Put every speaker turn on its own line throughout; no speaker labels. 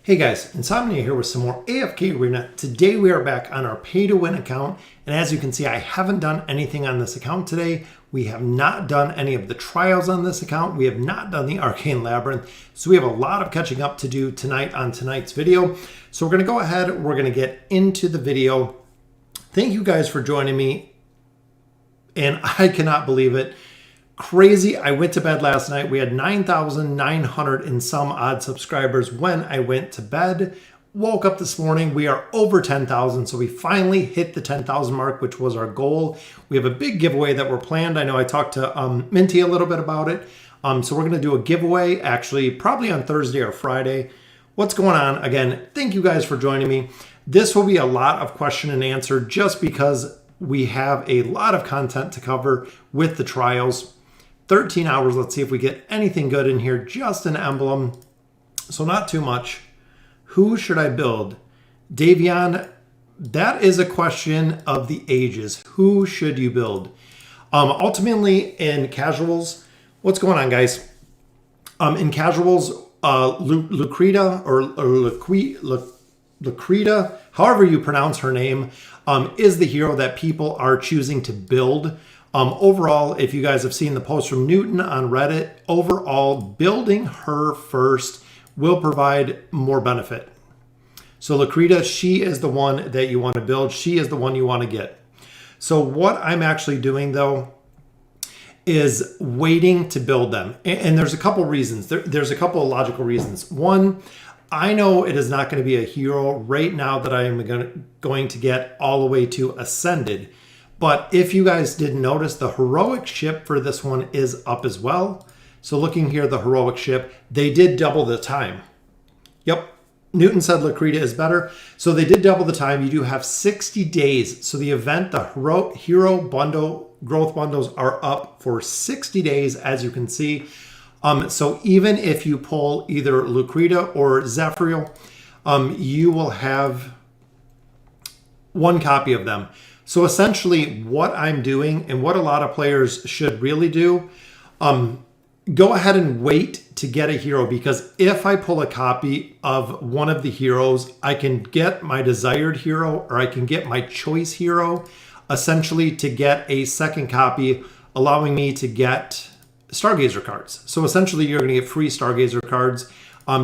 Hey guys, Insomnia here with some more AFK Arena. Today we are back on our pay-to-win account, and as you can see, I haven't done anything on this account today. We have not done any of the trials on this account. We have not done the Arcane Labyrinth, so we have a lot of catching up to do tonight on tonight's video. So we're going to go ahead, we're going to get into the video. Thank you guys for joining me, and I cannot believe it. Crazy. I went to bed last night. We had 9,900 and some odd subscribers when I went to bed. Woke up this morning. We are over 10,000. So we finally hit the 10,000 mark, which was our goal. We have a big giveaway that we're planned. I know I talked to Minty a little bit about it. So we're going to do a giveaway actually probably on Thursday or Friday. What's going on? Again, thank you guys for joining me. This will be a lot of question and answer just because we have a lot of content to cover with the trials. 13 hours. Let's see if we get anything good in here. Just an emblem. So not too much. Who should I build? Davion, that is a question of the ages. Who should you build? Ultimately, in casuals, what's going on, guys? In casuals, Lucreta or Lucreta, however you pronounce her name, is the hero that people are choosing to build. Overall, if you guys have seen the post from Newton on Reddit, overall, building her first will provide more benefit. So Lucreta, she is the one that you want to build. She is the one you want to get. So what I'm actually doing, though, is waiting to build them. And there's a couple reasons. There's a couple of logical reasons. One, I know it is not going to be a hero right now that I am going to get all the way to Ascended. But if you guys didn't notice, the heroic ship for this one is up as well. So looking here, the heroic ship, they did double the time. Yep, Newton said Lucreta is better. So they did double the time. You do have 60 days. So the event, the hero bundle, growth bundles are up for 60 days, as you can see. So even if you pull either Lucreta or Zephyriel, you will have one copy of them. So essentially what I'm doing and what a lot of players should really do, go ahead and wait to get a hero, because if I pull a copy of one of the heroes, I can get my desired hero or I can get my choice hero, essentially to get a second copy, allowing me to get Stargazer cards. So essentially you're going to get free Stargazer cards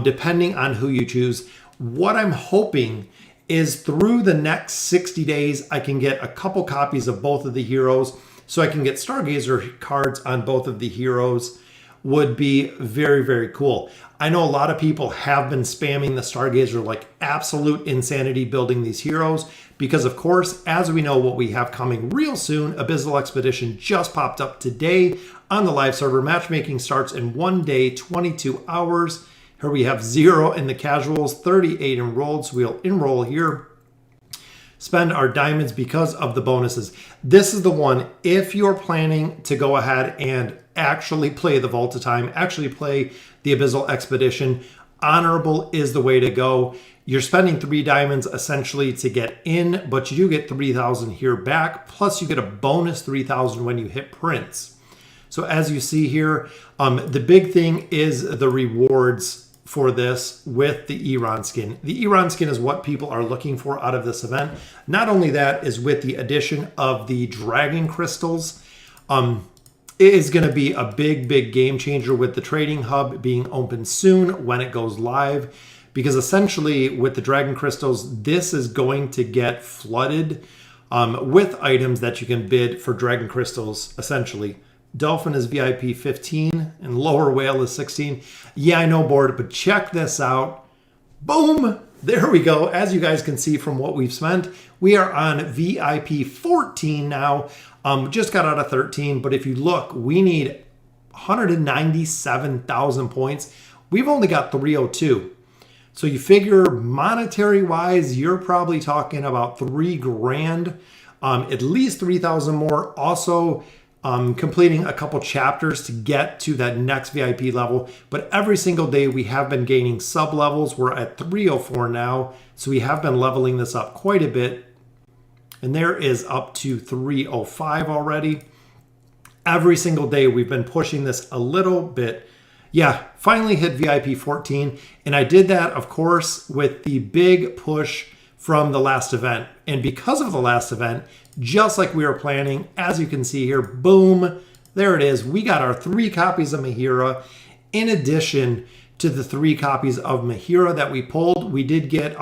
depending on who you choose. What I'm hoping is through the next 60 days, I can get a couple copies of both of the heroes. So I can get Stargazer cards on both of the heroes. Would be very, very cool. I know a lot of people have been spamming the Stargazer like absolute insanity building these heroes because, of course, as we know what we have coming real soon, Abyssal Expedition just popped up today on the live server. Matchmaking starts in 1 day, 22 hours. Here we have 0 in the casuals, 38 enrolled, so we'll enroll here. Spend our diamonds because of the bonuses. This is the one, if you're planning to go ahead and actually play the Vault of Time, actually play the Abyssal Expedition, honorable is the way to go. You're spending 3 diamonds essentially to get in, but you do get 3,000 here back, plus you get a bonus 3,000 when you hit Prince. So as you see here, the big thing is the rewards for this with the Iran skin. The Iran skin is what people are looking for out of this event. Not only that, is with the addition of the dragon crystals, it is going to be a big, big game changer with the trading hub being open soon when it goes live, because essentially with the dragon crystals, this is going to get flooded with items that you can bid for dragon crystals essentially. Dolphin is VIP 15 and Lower Whale is 16. Yeah, I know, board, but check this out. Boom! There we go. As you guys can see from what we've spent, we are on VIP 14 now. Just got out of 13, but if you look, we need 197,000 points. We've only got 302. So you figure monetary wise, you're probably talking about 3 grand, at least 3,000 more. Also, completing a couple chapters to get to that next VIP level. But every single day we have been gaining sub levels. We're at 304 now. So we have been leveling this up quite a bit. And there is up to 305 already. Every single day we've been pushing this a little bit. Yeah, finally hit VIP 14. And I did that, of course, with the big push from the last event. And because of the last event, just like we were planning, as you can see here, boom, there it is. We got our 3 copies of Mahira. In addition to the 3 copies of Mahira that we pulled, we did get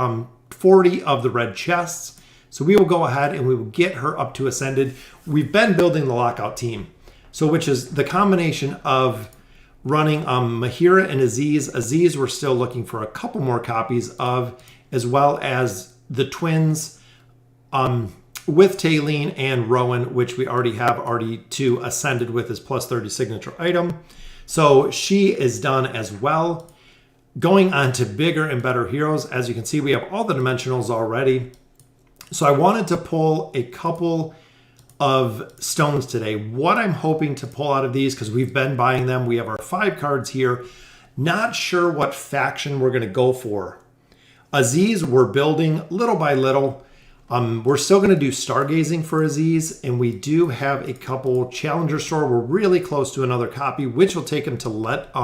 40 of the red chests. So we will go ahead and we will get her up to Ascended. We've been building the lockout team, so which is the combination of running Mahira and Aziz. Aziz, we're still looking for a couple more copies of, as well as the twins with Taylene and Rowan, which we already have 2 Ascended with his plus 30 signature item. So she is done as well. Going on to bigger and better heroes. As you can see, we have all the dimensionals already. So I wanted to pull a couple of stones today. What I'm hoping to pull out of these, because we've been buying them, we have our 5 cards here. Not sure what faction we're going to go for. Aziz, we're building little by little. We're still going to do stargazing for Aziz, and we do have a couple Challenger Store. We're really close to another copy, which will take him to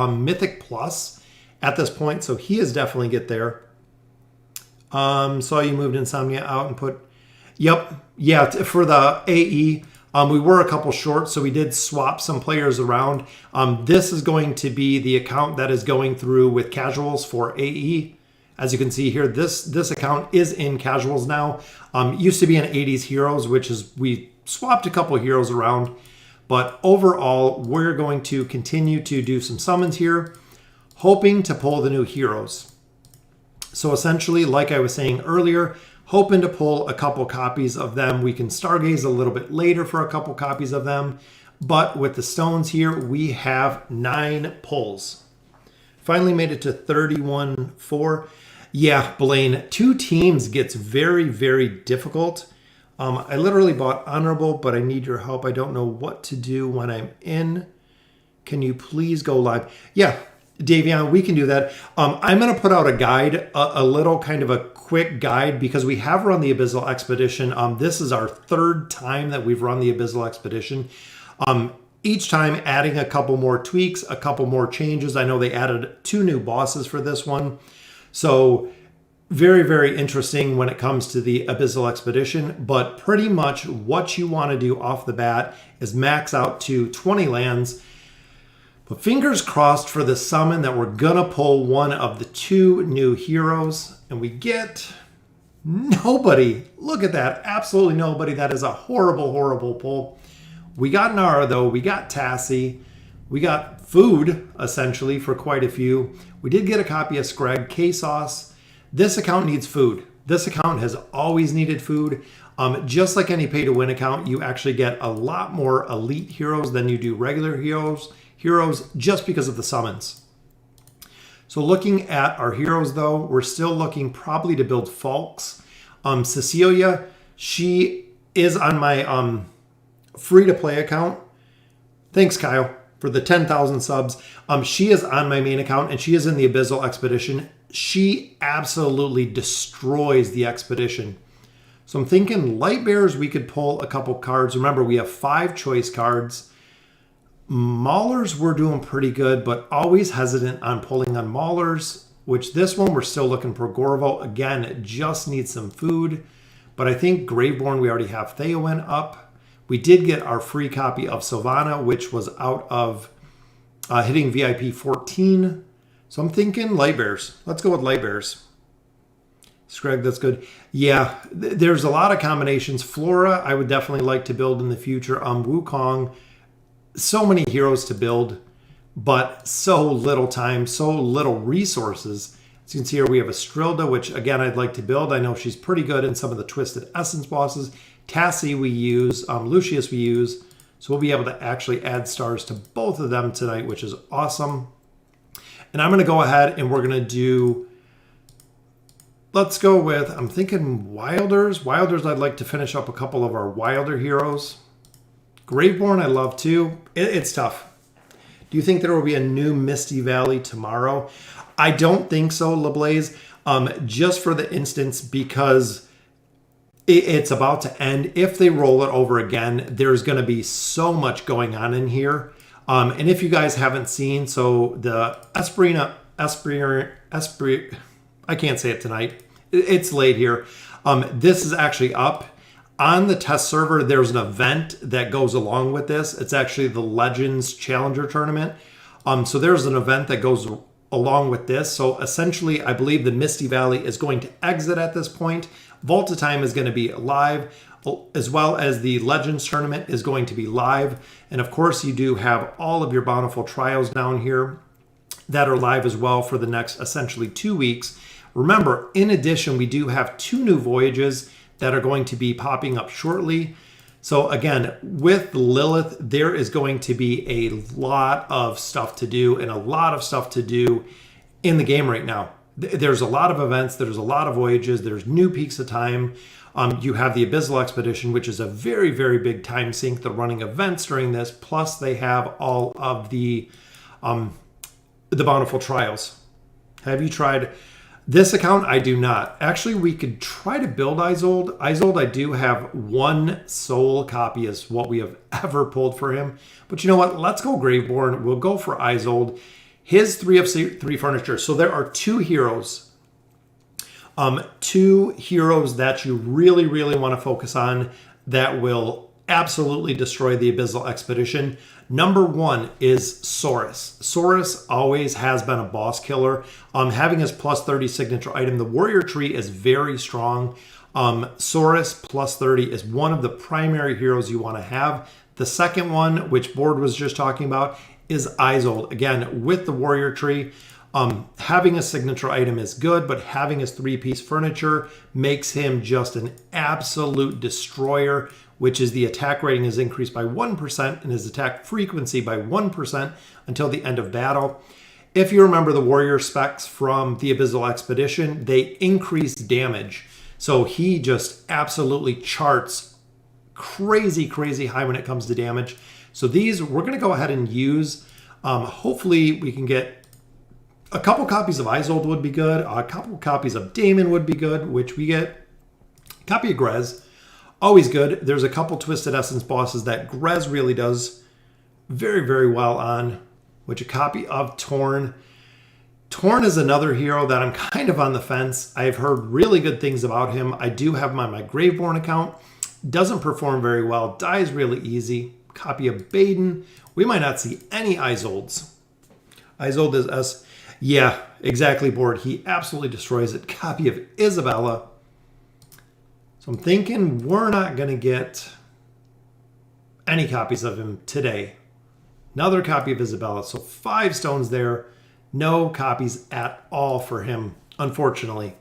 Mythic Plus at this point, so he is definitely get there. Saw you moved Insomnia out and put... Yep, yeah, for the AE, we were a couple short, so we did swap some players around. This is going to be the account that is going through with casuals for AE. As you can see here, this account is in casuals now. Used to be in 80s heroes, which is, we swapped a couple heroes around. But overall, we're going to continue to do some summons here, hoping to pull the new heroes. So essentially, like I was saying earlier, hoping to pull a couple copies of them. We can stargaze a little bit later for a couple copies of them. But with the stones here, we have 9 pulls. Finally made it to 31-4. Yeah, Blaine, 2 teams gets very, very difficult. I literally bought Honorable, but I need your help. I don't know what to do when I'm in. Can you please go live? Yeah, Davion, we can do that. I'm going to put out a guide, a little kind of a quick guide, because we have run the Abyssal Expedition. This is our 3rd time that we've run the Abyssal Expedition. Each time adding a couple more tweaks, a couple more changes. I know they added 2 new bosses for this one. So very, very interesting when it comes to the Abyssal Expedition. But pretty much what you want to do off the bat is max out to 20 lands. But fingers crossed for the summon that we're going to pull one of the 2 new heroes. And we get nobody. Look at that. Absolutely nobody. That is a horrible, horrible pull. We got Nara, though. We got Tassie. We got food, essentially, for quite a few. We did get a copy of Scrag K-Sauce. This account needs food. This account has always needed food. Just like any pay-to-win account, you actually get a lot more elite heroes than you do regular heroes just because of the summons. So looking at our heroes, though, we're still looking probably to build Falks. Cecilia, she is on my free-to-play account. Thanks, Kyle, for the 10,000 subs. She is on my main account, and she is in the Abyssal Expedition. She absolutely destroys the expedition. So I'm thinking Light Bearers, we could pull a couple cards. Remember, we have 5 choice cards. Maulers, we're doing pretty good, but always hesitant on pulling on Maulers, which this one, we're still looking for Gorvo. Again, it just needs some food. But I think Graveborn, we already have Theowen up. We did get our free copy of Sylvana, which was out of hitting VIP 14. So I'm thinking Light Bears. Let's go with Light Bears. Scrag, that's good. Yeah, there's a lot of combinations. Flora, I would definitely like to build in the future. Wukong, so many heroes to build, but so little time, so little resources. As you can see here, we have a Strilda, which again, I'd like to build. I know she's pretty good in some of the Twisted Essence bosses. Tassie we use, Lucius we use. So we'll be able to actually add stars to both of them tonight, which is awesome. And I'm going to go ahead and we're going to do, let's go with, I'm thinking Wilders. Wilders, I'd like to finish up a couple of our Wilder heroes. Graveborn, I love too. It's tough. Do you think there will be a new Misty Valley tomorrow? I don't think so, LeBlaze. Just for the instance, because it's about to end. If they roll it over again, there's going to be so much going on in here. And if you guys haven't seen, so the I can't say it tonight. It's late here. This is actually up. On the test server, there's an event that goes along with this. It's actually the Legends Challenger Tournament. So there's an event that goes along with this. So essentially, I believe the Misty Valley is going to exit at this point. Vault of Time is going to be live, as well as the Legends Tournament is going to be live. And of course, you do have all of your Bountiful trials down here that are live as well for the next essentially 2 weeks. Remember, in addition, we do have 2 new voyages that are going to be popping up shortly. So again, with Lilith, there is going to be a lot of stuff to do and a lot of stuff to do in the game right now. There's a lot of events, there's a lot of voyages, there's new peaks of time. You have the Abyssal Expedition, which is a very, very big time sink. They're running events during this, plus they have all of the Bountiful trials. Have you tried this account? I do not. Actually, we could try to build Isolde. Isolde, I do have 1 soul copy is what we have ever pulled for him. But you know what? Let's go Graveborn. We'll go for Isolde. His 3 of 3 furniture. So there are 2 heroes. 2 heroes that you really, really want to focus on that will absolutely destroy the Abyssal Expedition. Number 1 is Saurus. Saurus always has been a boss killer. Having his plus 30 signature item, the warrior tree is very strong. Saurus plus 30 is one of the primary heroes you want to have. The second one, which Board was just talking about, is Isolde. Again, with the warrior tree, having a signature item is good, but having his 3-piece furniture makes him just an absolute destroyer, which is the attack rating is increased by 1% and his attack frequency by 1% until the end of battle. If you remember the warrior specs from the Abyssal Expedition, they increase damage. So he just absolutely charts crazy, crazy high when it comes to damage. So these we're going to go ahead and use. Hopefully we can get a couple copies of Isolde would be good. A couple copies of Damon would be good, which we get. A copy of Grez. Always good. There's a couple Twisted Essence bosses that Grez really does very, very well on, which a copy of Torn. Torn is another hero that I'm kind of on the fence. I've heard really good things about him. I do have him on my Graveborn account. Doesn't perform very well. Dies really easy. Copy of Baden. We might not see any Isoldes. Isolde is S. Yeah, exactly, Board. He absolutely destroys it. Copy of Isabella. So I'm thinking we're not going to get any copies of him today. Another copy of Isabella. So 5 stones there. No copies at all for him, unfortunately.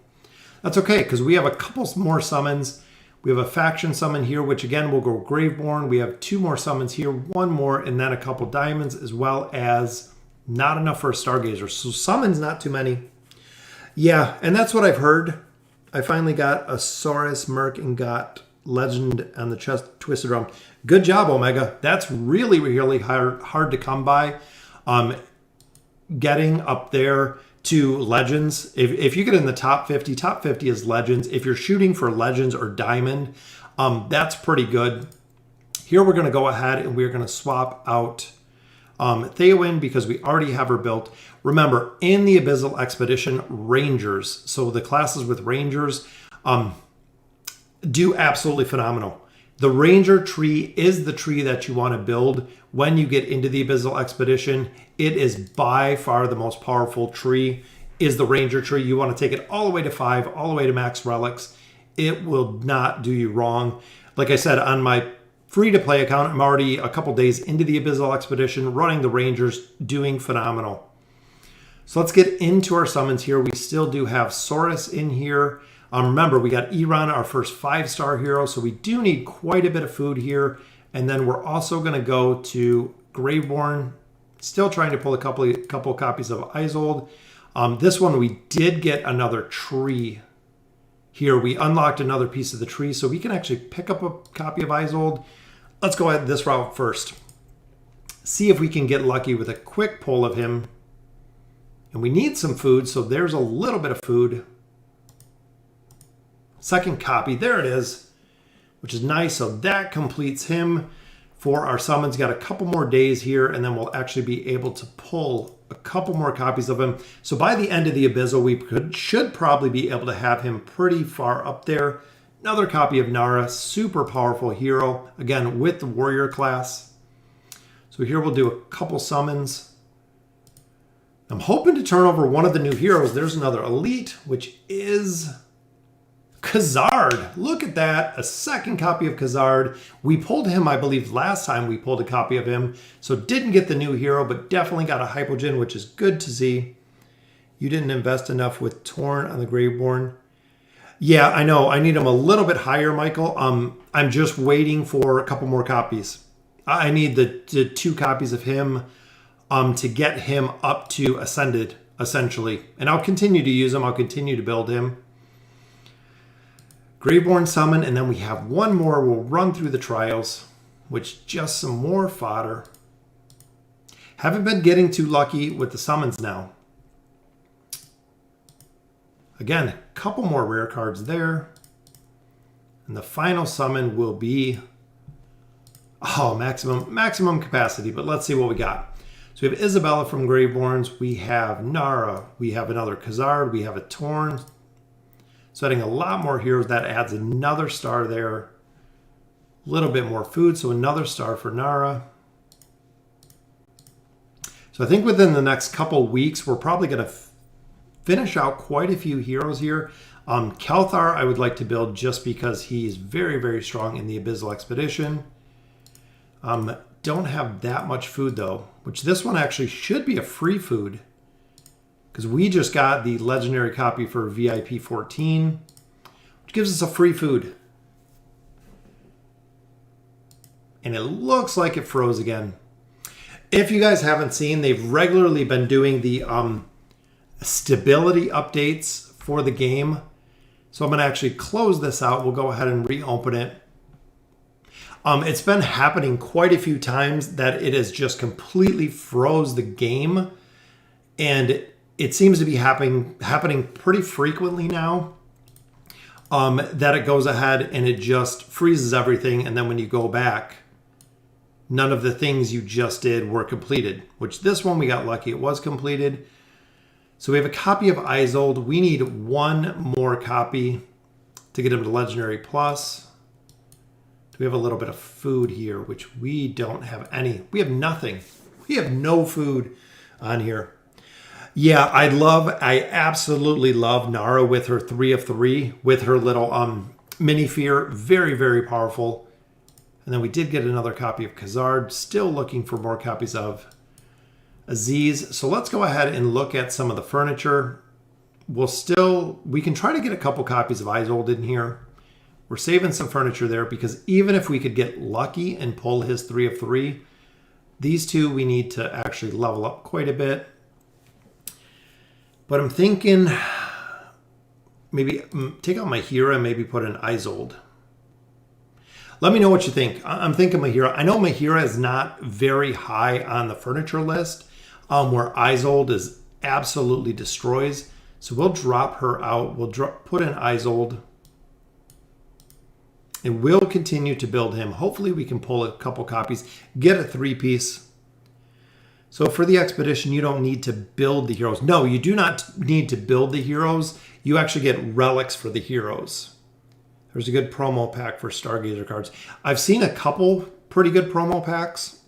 That's okay, because we have a couple more summons. We have a faction summon here, which again will go Graveborn. We have 2 more summons here, 1 more, and then a couple diamonds, as well as not enough for a Stargazer. So summons, not too many. Yeah, and that's what I've heard. I finally got a Saurus Merc and got Legend on the chest Twisted Realm. Good job, Omega. That's really, really hard to come by. Getting up there to Legends. If you get in the top 50 is Legends. If you're shooting for Legends or Diamond, that's pretty good. Here we're going to go ahead and we're going to swap out Theowyn because we already have her built. Remember, in the Abyssal Expedition, Rangers, so the classes with Rangers do absolutely phenomenal. The Ranger tree is the tree that you want to build when you get into the Abyssal Expedition. It is by far the most powerful tree, is the Ranger tree. You want to take it all the way to 5, all the way to max relics. It will not do you wrong. Like I said, on my free-to-play account, I'm already a couple days into the Abyssal Expedition, running the Rangers, doing phenomenal. So let's get into our summons here. We still do have Saurus in here. Remember, we got Iran, our first 5-star hero, so we do need quite a bit of food here. And then we're also going to go to Graveborn, still trying to pull a couple copies of Isolde. This one, we did get another tree here. We unlocked another piece of the tree, so we can actually pick up a copy of Isolde. Let's go ahead this route first. See if we can get lucky with a quick pull of him. And we need some food, so there's a little bit of food. Second copy, there it is, which is nice. So that completes him for our summons. Got a couple more days here, and then we'll actually be able to pull a couple more copies of him. So by the end of the Abyssal, we should probably be able to have him pretty far up there. Another copy of Nara, super powerful hero, again with the warrior class. So here we'll do a couple summons. I'm hoping to turn over one of the new heroes. There's another elite, which is Khazard. Look at that, a second copy of Khazard. We pulled him, I believe, last time we pulled a copy of him. So didn't get the new hero, but definitely got a Hypogean, which is good to see. You didn't invest enough with Torn on the Graveborn. Yeah, I know. I need him a little bit higher, Michael. I'm just waiting for a couple more copies. I need the 2 copies of him to get him up to Ascended, essentially. And I'll continue to use him. I'll continue to build him. Graveborn summon, and then we have one more. We'll run through the trials, which just some more fodder. Haven't been getting too lucky with the summons now. Again, a couple more rare cards there. And the final summon will be, maximum capacity, but let's see what we got. So we have Isabella from Graveborns, we have Nara, we have another Khazard, we have a Torn. So adding a lot more heroes, that adds another star there. A little bit more food, so another star for Nara. So I think within the next couple weeks, we're probably going to finish out quite a few heroes here. Kelthar I would like to build just because he's very, very strong in the Abyssal Expedition. Don't have that much food though, which this one actually should be a free food because we just got the legendary copy for VIP 14, which gives us a free food. And it looks like it froze again. If you guys haven't seen, they've regularly been doing the stability updates for the game. So I'm going to actually close this out. We'll go ahead and reopen it. It's been happening quite a few times that it has just completely froze the game. And it seems to be happening pretty frequently now. That it goes ahead and it just freezes everything. And then when you go back, none of the things you just did were completed. Which this one we got lucky. It was completed. So we have a copy of Isolde. We need one more copy to get him to Legendary Plus. We have a little bit of food here, which we don't have any. We have nothing. We have no food on here. Yeah, I absolutely love Nara with her 3 of 3, with her little mini fear. Very, very powerful. And then we did get another copy of Khazard. Still looking for more copies of Aziz. So let's go ahead and look at some of the furniture. We can try to get a couple copies of Isolde in here. We're saving some furniture there because even if we could get lucky and pull his 3 of 3, these two we need to actually level up quite a bit. But I'm thinking maybe take out Mahira and maybe put in Isolde. Let me know what you think. I'm thinking Mahira. I know Mahira is not very high on the furniture list, where Isolde is absolutely destroys. So we'll drop her out. We'll put in Isolde. And we'll continue to build him. Hopefully we can pull a couple copies, get a 3-piece. So for the expedition, you don't need to build the heroes. No, you do not need to build the heroes. You actually get relics for the heroes. There's a good promo pack for Stargazer cards. I've seen a couple pretty good promo packs.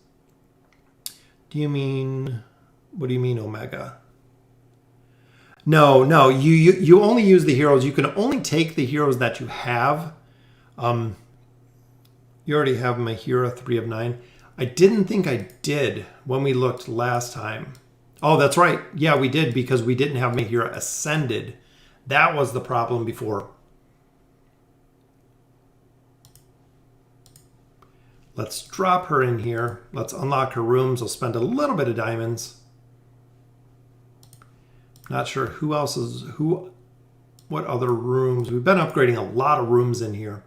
What do you mean Omega? No, you only use the heroes. You can only take the heroes that you have. You already have Mahira 3 of 9. I didn't think I did when we looked last time. Oh, that's right. Yeah, we did because we didn't have Mahira Ascended. That was the problem before. Let's drop her in here. Let's unlock her rooms. We'll spend a little bit of diamonds. Not sure who else is what other rooms. We've been upgrading a lot of rooms in here.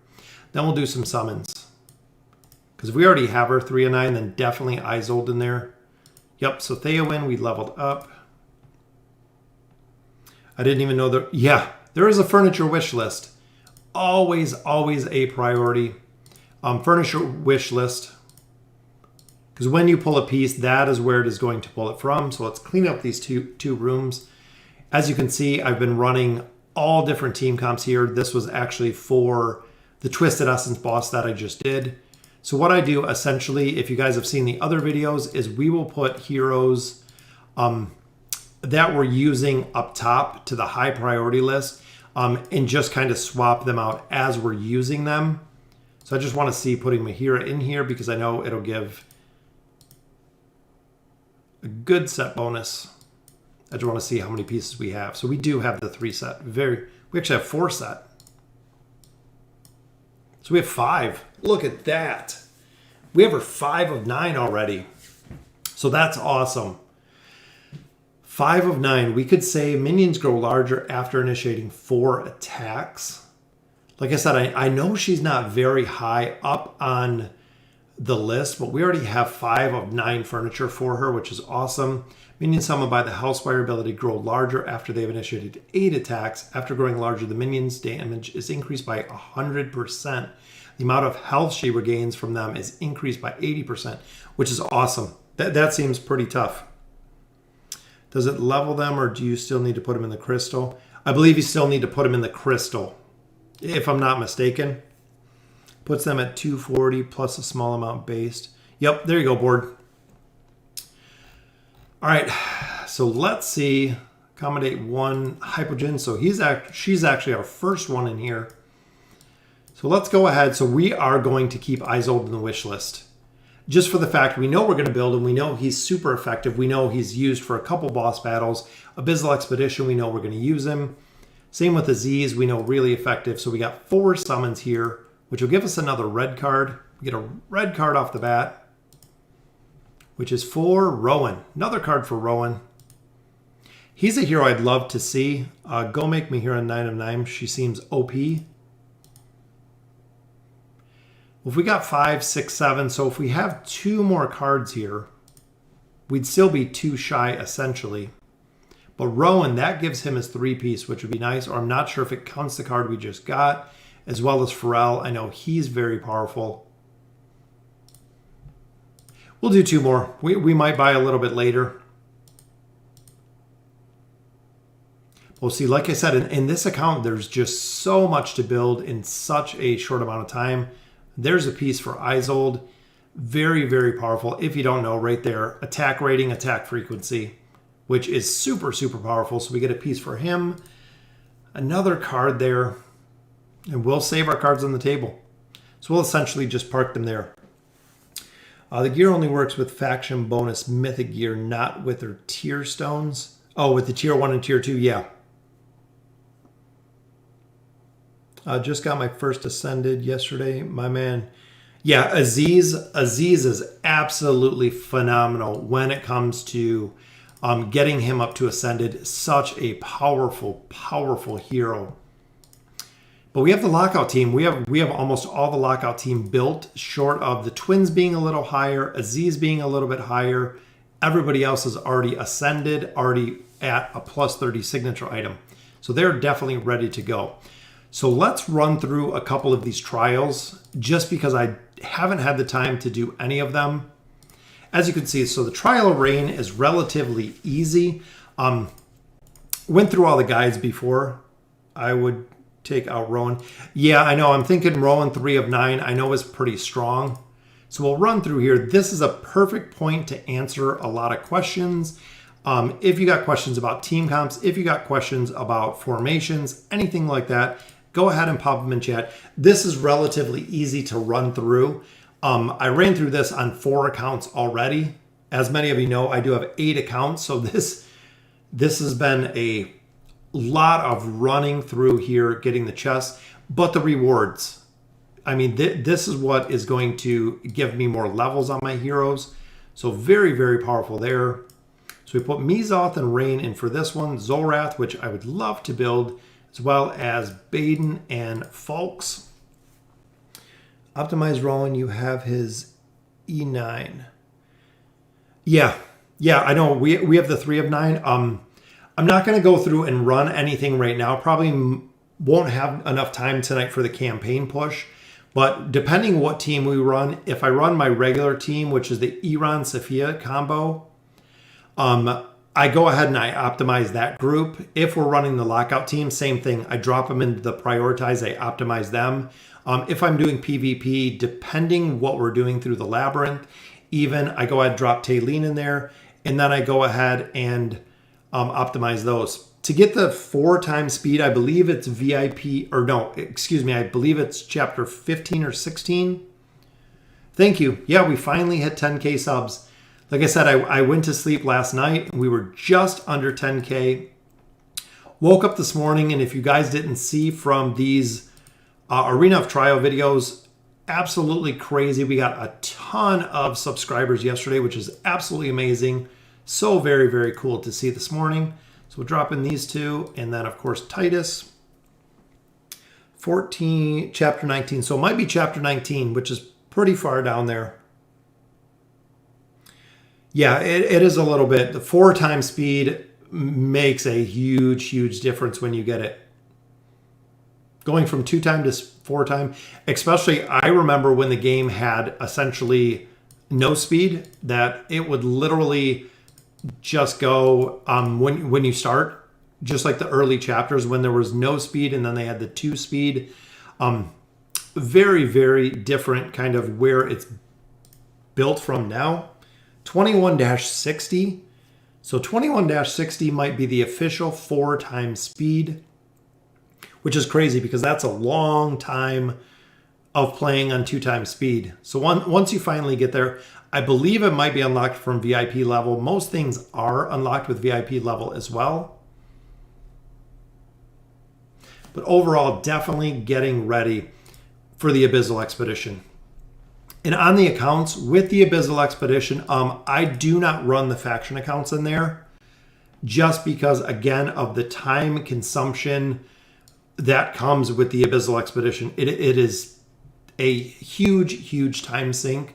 Then we'll do some summons. Because if we already have her 3 of 9, then definitely Isolde in there. Yep, so Theowen, we leveled up. I didn't even know that. Yeah, there is a furniture wish list. Always a priority. Furniture wish list. Because when you pull a piece, that is where it is going to pull it from. So let's clean up these two rooms. As you can see, I've been running all different team comps here. This was actually for the Twisted Essence boss that I just did. So what I do essentially, if you guys have seen the other videos, is we will put heroes that we're using up top to the high priority list and just kind of swap them out as we're using them. So I just want to see putting Mahira in here because I know it'll give a good set bonus. I just want to see how many pieces we have. So we do have the 3 set. We actually have 4 set. So we have 5. Look at that. We have our 5 of 9 already. So that's awesome. 5 of 9. We could say minions grow larger after initiating 4 attacks. Like I said, I know she's not very high up on the list, but we already have 5 of 9 furniture for her, which is awesome. Minions summoned by the Hellspire ability grow larger after they've initiated 8 attacks. After growing larger, the minion's damage is increased by 100%. The amount of health she regains from them is increased by 80%, which is awesome. That seems pretty tough. Does it level them, or do you still need to put them in the crystal? I believe you still need to put them in the crystal, if I'm not mistaken. Puts them at 240 plus a small amount based. Yep, there you go, board. All right, so let's see. Accommodate 1 Hypogen. So she's actually our first one in here. So let's go ahead. So we are going to keep Isolde in the wish list. Just for the fact we know we're going to build him. We know he's super effective. We know he's used for a couple boss battles. Abyssal Expedition, we know we're going to use him. Same with Aziz, we know really effective. So we got 4 summons here, which will give us another red card. We get a red card off the bat, which is for Rowan. Another card for Rowan. He's a hero I'd love to see. Go make Mahira 9 of 9. She seems OP. Well, if we got 5, 6, 7, so if we have 2 more cards here, we'd still be 2 shy essentially. But Rowan, that gives him his 3-piece, which would be nice. Or I'm not sure if it counts the card we just got, as well as Pharrell. I know he's very powerful. We'll do 2 more. We might buy a little bit later. We'll see. Like I said, in this account, there's just so much to build in such a short amount of time. There's a piece for Isolde. Very, very powerful. If you don't know, right there, attack rating, attack frequency, which is super, super powerful. So we get a piece for him. Another card there. And we'll save our cards on the table. So we'll essentially just park them there. The gear only works with faction bonus mythic gear, not with their tier stones. Oh, with the tier 1 and tier 2, yeah. Just got my first ascended yesterday, my man. Yeah, Aziz is absolutely phenomenal when it comes to getting him up to ascended. Such a powerful, powerful hero. But we have the lockout team. We have almost all the lockout team built, short of the twins being a little higher, Aziz being a little bit higher. Everybody else is already ascended, already at a plus 30 signature item. So they're definitely ready to go. So let's run through a couple of these trials just because I haven't had the time to do any of them. As you can see, so the trial of rain is relatively easy. Went through all the guides before. I would take out Rowan. Yeah, I know. I'm thinking Rowan 3 of 9 I know is pretty strong. So we'll run through here. This is a perfect point to answer a lot of questions. If you got questions about team comps, if you got questions about formations, anything like that, go ahead and pop them in chat. This is relatively easy to run through. I ran through this on 4 accounts already. As many of you know, I do have 8 accounts. So this has been a lot of running through here, getting the chests, but the rewards. I mean, this is what is going to give me more levels on my heroes. So very, very powerful there. So we put Mizoth and Rain in for this one. Zolrath, which I would love to build, as well as Baden and Folks. Optimize Rowan, you have his E9. Yeah, I know. We have the 3 of 9. I'm not going to go through and run anything right now. Probably won't have enough time tonight for the campaign push. But depending what team we run, if I run my regular team, which is the Iran Sophia combo, I go ahead and I optimize that group. If we're running the lockout team, same thing. I drop them into the prioritize, I optimize them. If I'm doing PvP, depending what we're doing through the labyrinth, even I go ahead and drop Taylene in there, and then I go ahead and optimize those. To get the 4 times speed, I believe it's VIP, or no, excuse me, I believe it's chapter 15 or 16. Thank you. Yeah, we finally hit 10K subs. Like I said, I went to sleep last night, and we were just under 10K. Woke up this morning, and if you guys didn't see from these Arena of Trial videos, absolutely crazy. We got a ton of subscribers yesterday, which is absolutely amazing. So very, very cool to see this morning. So we'll drop in these two, and then of course Titus 14, chapter 19. So it might be chapter 19, which is pretty far down there. Yeah, it is a little bit. The 4 times speed makes a huge, huge difference when you get it. Going from 2 time to 4 time, especially I remember when the game had essentially no speed, that it would literally just go when you start, just like the early chapters when there was no speed, and then they had the 2 speed. Very, very different kind of where it's built from now. 21-60. So 21-60 might be the official 4 times speed, which is crazy because that's a long time of playing on 2 times speed. So once you finally get there, I believe it might be unlocked from VIP level. Most things are unlocked with VIP level as well. But overall, definitely getting ready for the Abyssal Expedition. And on the accounts with the Abyssal Expedition, I do not run the faction accounts in there just because, again, of the time consumption that comes with the Abyssal Expedition. It is a huge, huge time sink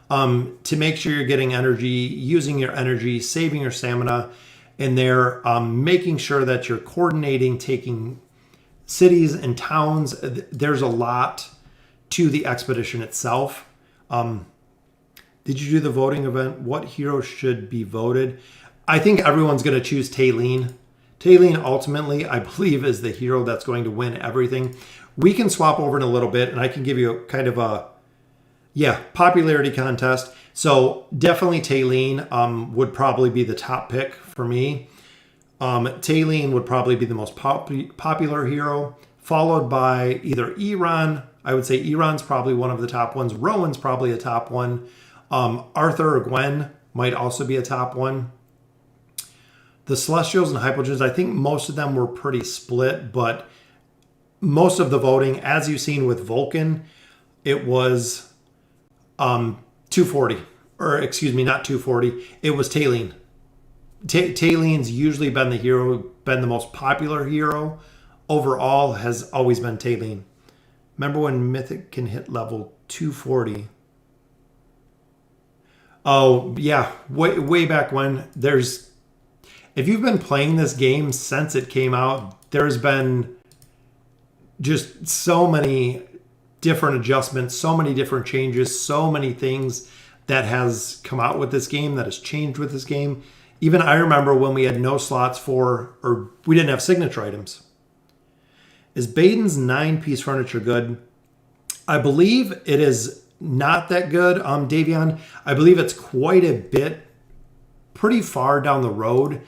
to make sure you're getting energy, using your energy, saving your stamina in there, making sure that you're coordinating, taking cities and towns. There's a lot to the expedition itself. Did you do the voting event? What hero should be voted? I think everyone's going to choose Taylene. Taylene ultimately, I believe, is the hero that's going to win everything. We can swap over in a little bit, and I can give you a kind of a, popularity contest. So definitely Taylene would probably be the top pick for me. Taylene would probably be the most popular hero, followed by either Iran. I would say Iran's probably one of the top ones. Rowan's probably a top one. Arthur or Gwen might also be a top one. The Celestials and Hypogeans, I think most of them were pretty split, but most of the voting, as you've seen with Vulcan, it was 240. Or excuse me, not 240. It was Taylene. Taylene's usually been the hero, been the most popular hero. Overall, has always been Taylene. Remember when Mythic can hit level 240? Oh, yeah. Way back when. If you've been playing this game since it came out, there's been just so many different adjustments, so many different changes, so many things that has come out with this game, that has changed with this game. Even I remember when we had no slots for, or we didn't have signature items. Is Baden's 9-piece furniture good? I believe it is not that good, Davion. I believe it's quite a bit, pretty far down the road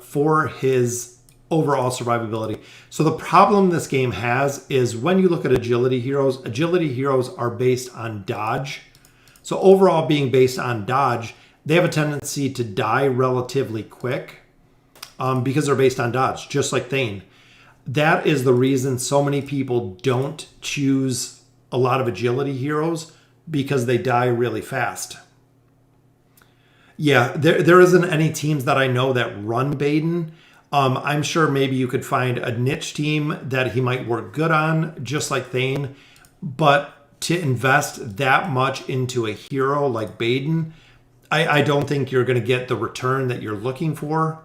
for his overall survivability. So the problem this game has is when you look at agility heroes are based on dodge. So overall, being based on dodge, they have a tendency to die relatively quick because they're based on dodge, just like Thane. That is the reason so many people don't choose a lot of agility heroes, because they die really fast. Yeah, there isn't any teams that I know that run Baden. I'm sure maybe you could find a niche team that he might work good on, just like Thane. But to invest that much into a hero like Baden, I don't think you're going to get the return that you're looking for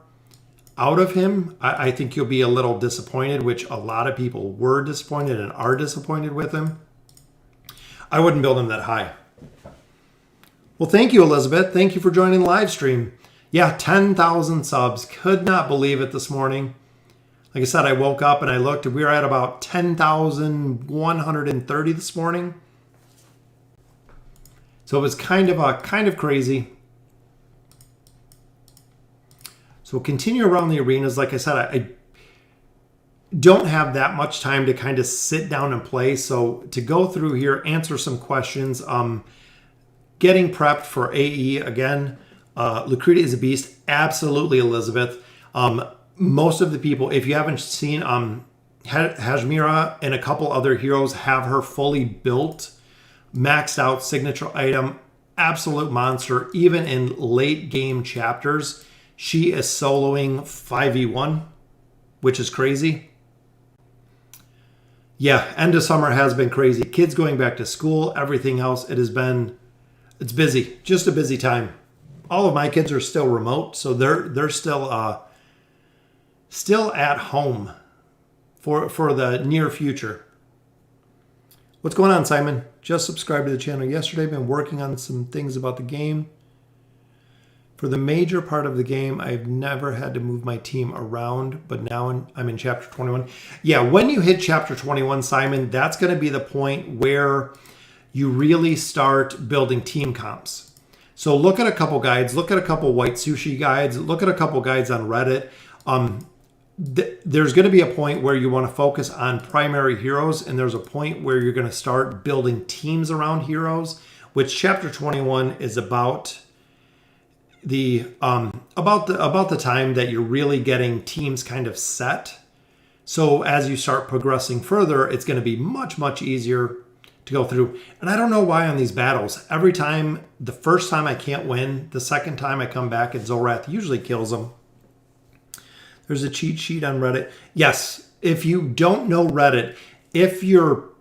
out of him. I think you'll be a little disappointed, which a lot of people were disappointed and are disappointed with him. I wouldn't build him that high. Well, thank you, Elizabeth. Thank you for joining the live stream. Yeah, 10,000 subs. Could not believe it this morning. Like I said, I woke up and I looked. We were at about 10,130 this morning. So it was kind of crazy. So we'll continue around the arenas. Like I said, I don't have that much time to kind of sit down and play. So to go through here, answer some questions. Getting prepped for AE again. Lucretia is a beast. Absolutely, Elizabeth. Most of the people, if you haven't seen, Hajmira and a couple other heroes have her fully built, maxed out signature item, absolute monster. Even in late game chapters, she is soloing 5v1, which is crazy. Yeah, end of summer has been crazy. Kids going back to school, everything else. It's busy, just a busy time. All of my kids are still remote, so they're still at home for the near future. What's going on, Simon? Just subscribed to the channel yesterday. Been working on some things about the game. For the major part of the game, I've never had to move my team around, but now I'm in chapter 21. Yeah, when you hit chapter 21, Simon, that's going to be the point where you really start building team comps. So look at a couple guides, look at a couple white sushi guides, look at a couple guides on Reddit. There's going to be a point where you want to focus on primary heroes, and there's a point where you're going to start building teams around heroes, which chapter 21 is about the time that you're really getting teams kind of set. So as you start progressing further, it's going to be much easier to go through. And I don't know why on these battles, every time, the first time I can't win, the second time I come back and Zorath usually kills them. There's a cheat sheet on Reddit. Yes, if you don't know Reddit, if you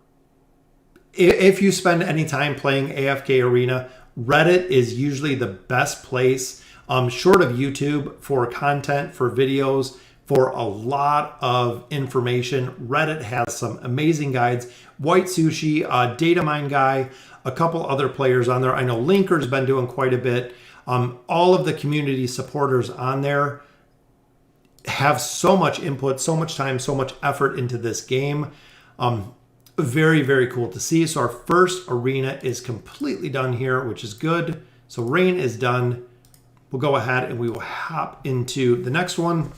spend any time playing AFK Arena, Reddit is usually the best place, short of YouTube, for content, for videos, for a lot of information. Reddit has some amazing guides. White Sushi, Data Mine Guy, a couple other players on there. I know Linker's been doing quite a bit. All of the community supporters on there have so much input, so much time, so much effort into this game. Very cool to see. So our first arena is completely done here, which is good. So rain is done. We'll go ahead and we will hop into the next one,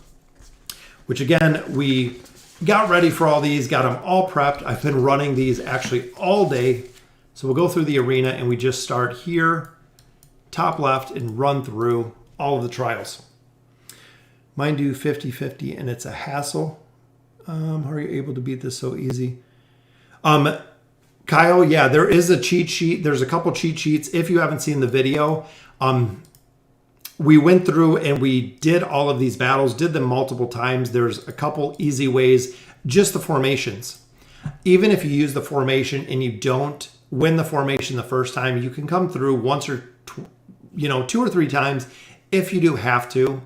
which again, we got ready for all these, got them all prepped. I've been running these actually all day. So we'll go through the arena and we just start here, top left, and run through all of the trials. Mine do 50-50 and it's a hassle. How are you able to beat this so easy? Kyle, yeah, there is a cheat sheet. There's a couple cheat sheets. If you haven't seen the video, we went through and we did all of these battles, did them multiple times. There's a couple easy ways, just the formations. Even if you use the formation and you don't win the formation the first time, you can come through once or, 2 or 3 times if you do have to.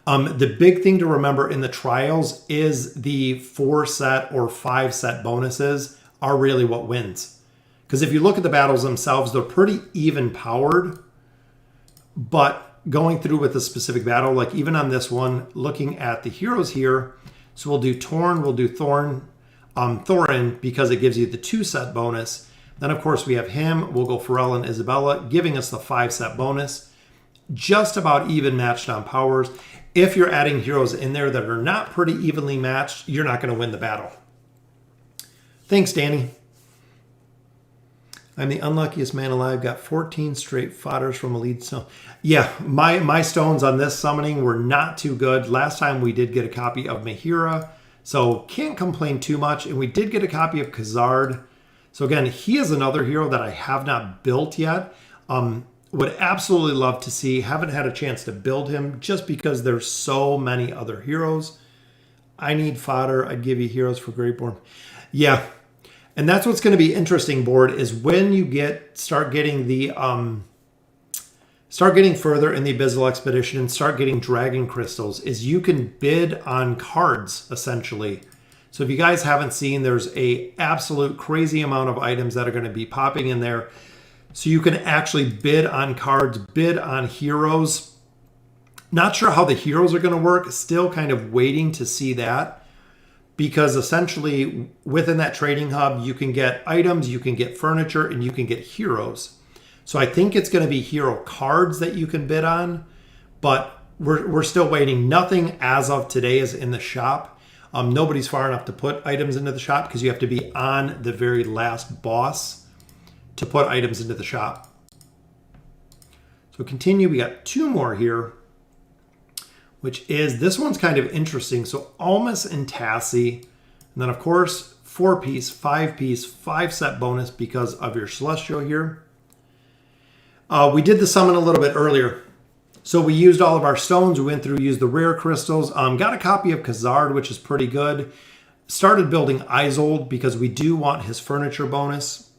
The big thing to remember in the trials is the 4-set or 5-set bonuses are really what wins. Because if you look at the battles themselves, they're pretty even powered. But going through with a specific battle, like even on this one, looking at the heroes here, so we'll do Torn, we'll do Thorin, because it gives you the 2-set bonus. Then of course we have him, we'll go Pharrell and Isabella, giving us the 5-set bonus. Just about even matched on powers. If you're adding heroes in there that are not pretty evenly matched, you're not going to win the battle. Thanks, Danny. I'm the unluckiest man alive. Got 14 straight fodders from a lead stone. Yeah, my stones on this summoning were not too good. Last time we did get a copy of Mahira, so can't complain too much. And we did get a copy of Khazard. So again, he is another hero that I have not built yet. Would absolutely love to see. Haven't had a chance to build him just because there's so many other heroes. I need fodder. I'd give you heroes for Greatborn. Yeah. And that's what's going to be interesting, board, is when you start getting further in the Abyssal Expedition and start getting dragon crystals, is you can bid on cards essentially. So if you guys haven't seen, there's a absolute crazy amount of items that are going to be popping in there. So you can actually bid on cards, bid on heroes. Not sure how the heroes are going to work. Still kind of waiting to see that. Because essentially within that trading hub, you can get items, you can get furniture, and you can get heroes. So I think it's going to be hero cards that you can bid on. But we're still waiting. Nothing as of today is in the shop. Nobody's far enough to put items into the shop because you have to be on the very last boss to put items into the shop. So continue. We got 2 more here, which is, this one's kind of interesting. So Almas and Tassie, and then of course 4-piece, 5-piece, 5-set bonus because of your Celestial here. We did the summon a little bit earlier. So we used all of our stones. We went through, used the rare crystals. Got a copy of Khazard, which is pretty good. Started building Isolde because we do want his furniture bonus.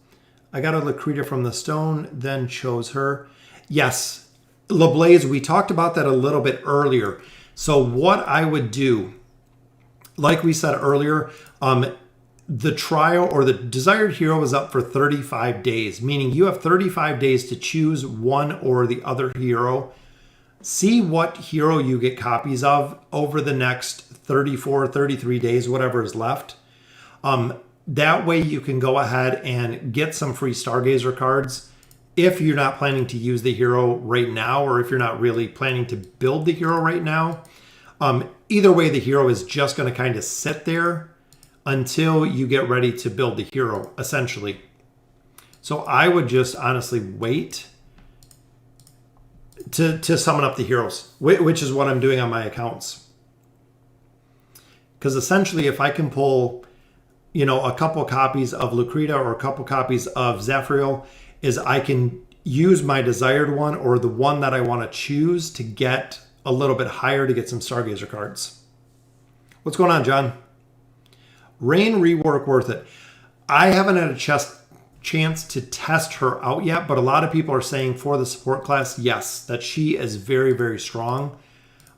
I got a Lakrita from the stone, then chose her. Yes, LeBlaze, we talked about that a little bit earlier. So what I would do, like we said earlier, the trial or the desired hero is up for 35 days, meaning you have 35 days to choose one or the other hero. See what hero you get copies of over the next 34, 33 days, whatever is left. That way you can go ahead and get some free Stargazer cards if you're not planning to use the hero right now, or if you're not really planning to build the hero right now. Either way, the hero is just going to kind of sit there until you get ready to build the hero, essentially. So I would just honestly wait to summon up the heroes, which is what I'm doing on my accounts. Because essentially, if I can pull, a couple copies of Lakrita or a couple copies of Zephyriel, is I can use my desired one or the one that I want to choose to get a little bit higher to get some Stargazer cards. What's going on, John? Rain rework worth it. I haven't had a chance to test her out yet, but a lot of people are saying for the support class, yes, that she is very, very strong.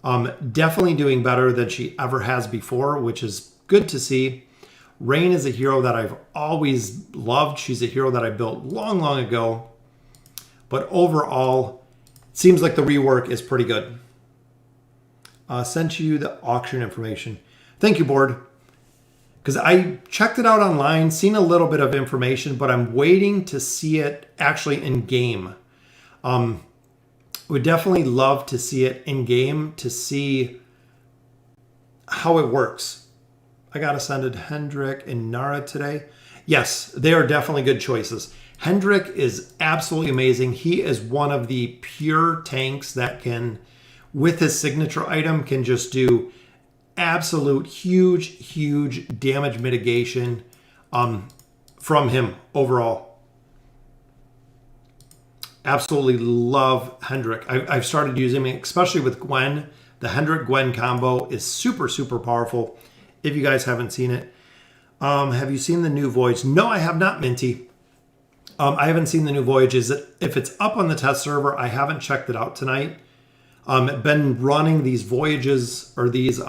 Definitely doing better than she ever has before, which is good to see. Rain is a hero that I've always loved. She's a hero that I built long, long ago. But overall, it seems like the rework is pretty good. Sent you the auction information. Thank you, board. Because I checked it out online, seen a little bit of information, but I'm waiting to see it actually in game. Would definitely love to see it in game to see how it works. I got to send it Hendrik and Nara today. Yes, they are definitely good choices. Hendrik is absolutely amazing. He is one of the pure tanks that can, with his signature item, can just do absolute huge damage mitigation from him overall. Absolutely love Hendrik. I've started using him, especially with Gwen. The Hendrik-Gwen combo is super powerful. If you guys haven't seen it. Have you seen the new Voyage? No, I have not, Minty. I haven't seen the new Voyage. If it's up on the test server, I haven't checked it out tonight. Been running these Voyages or these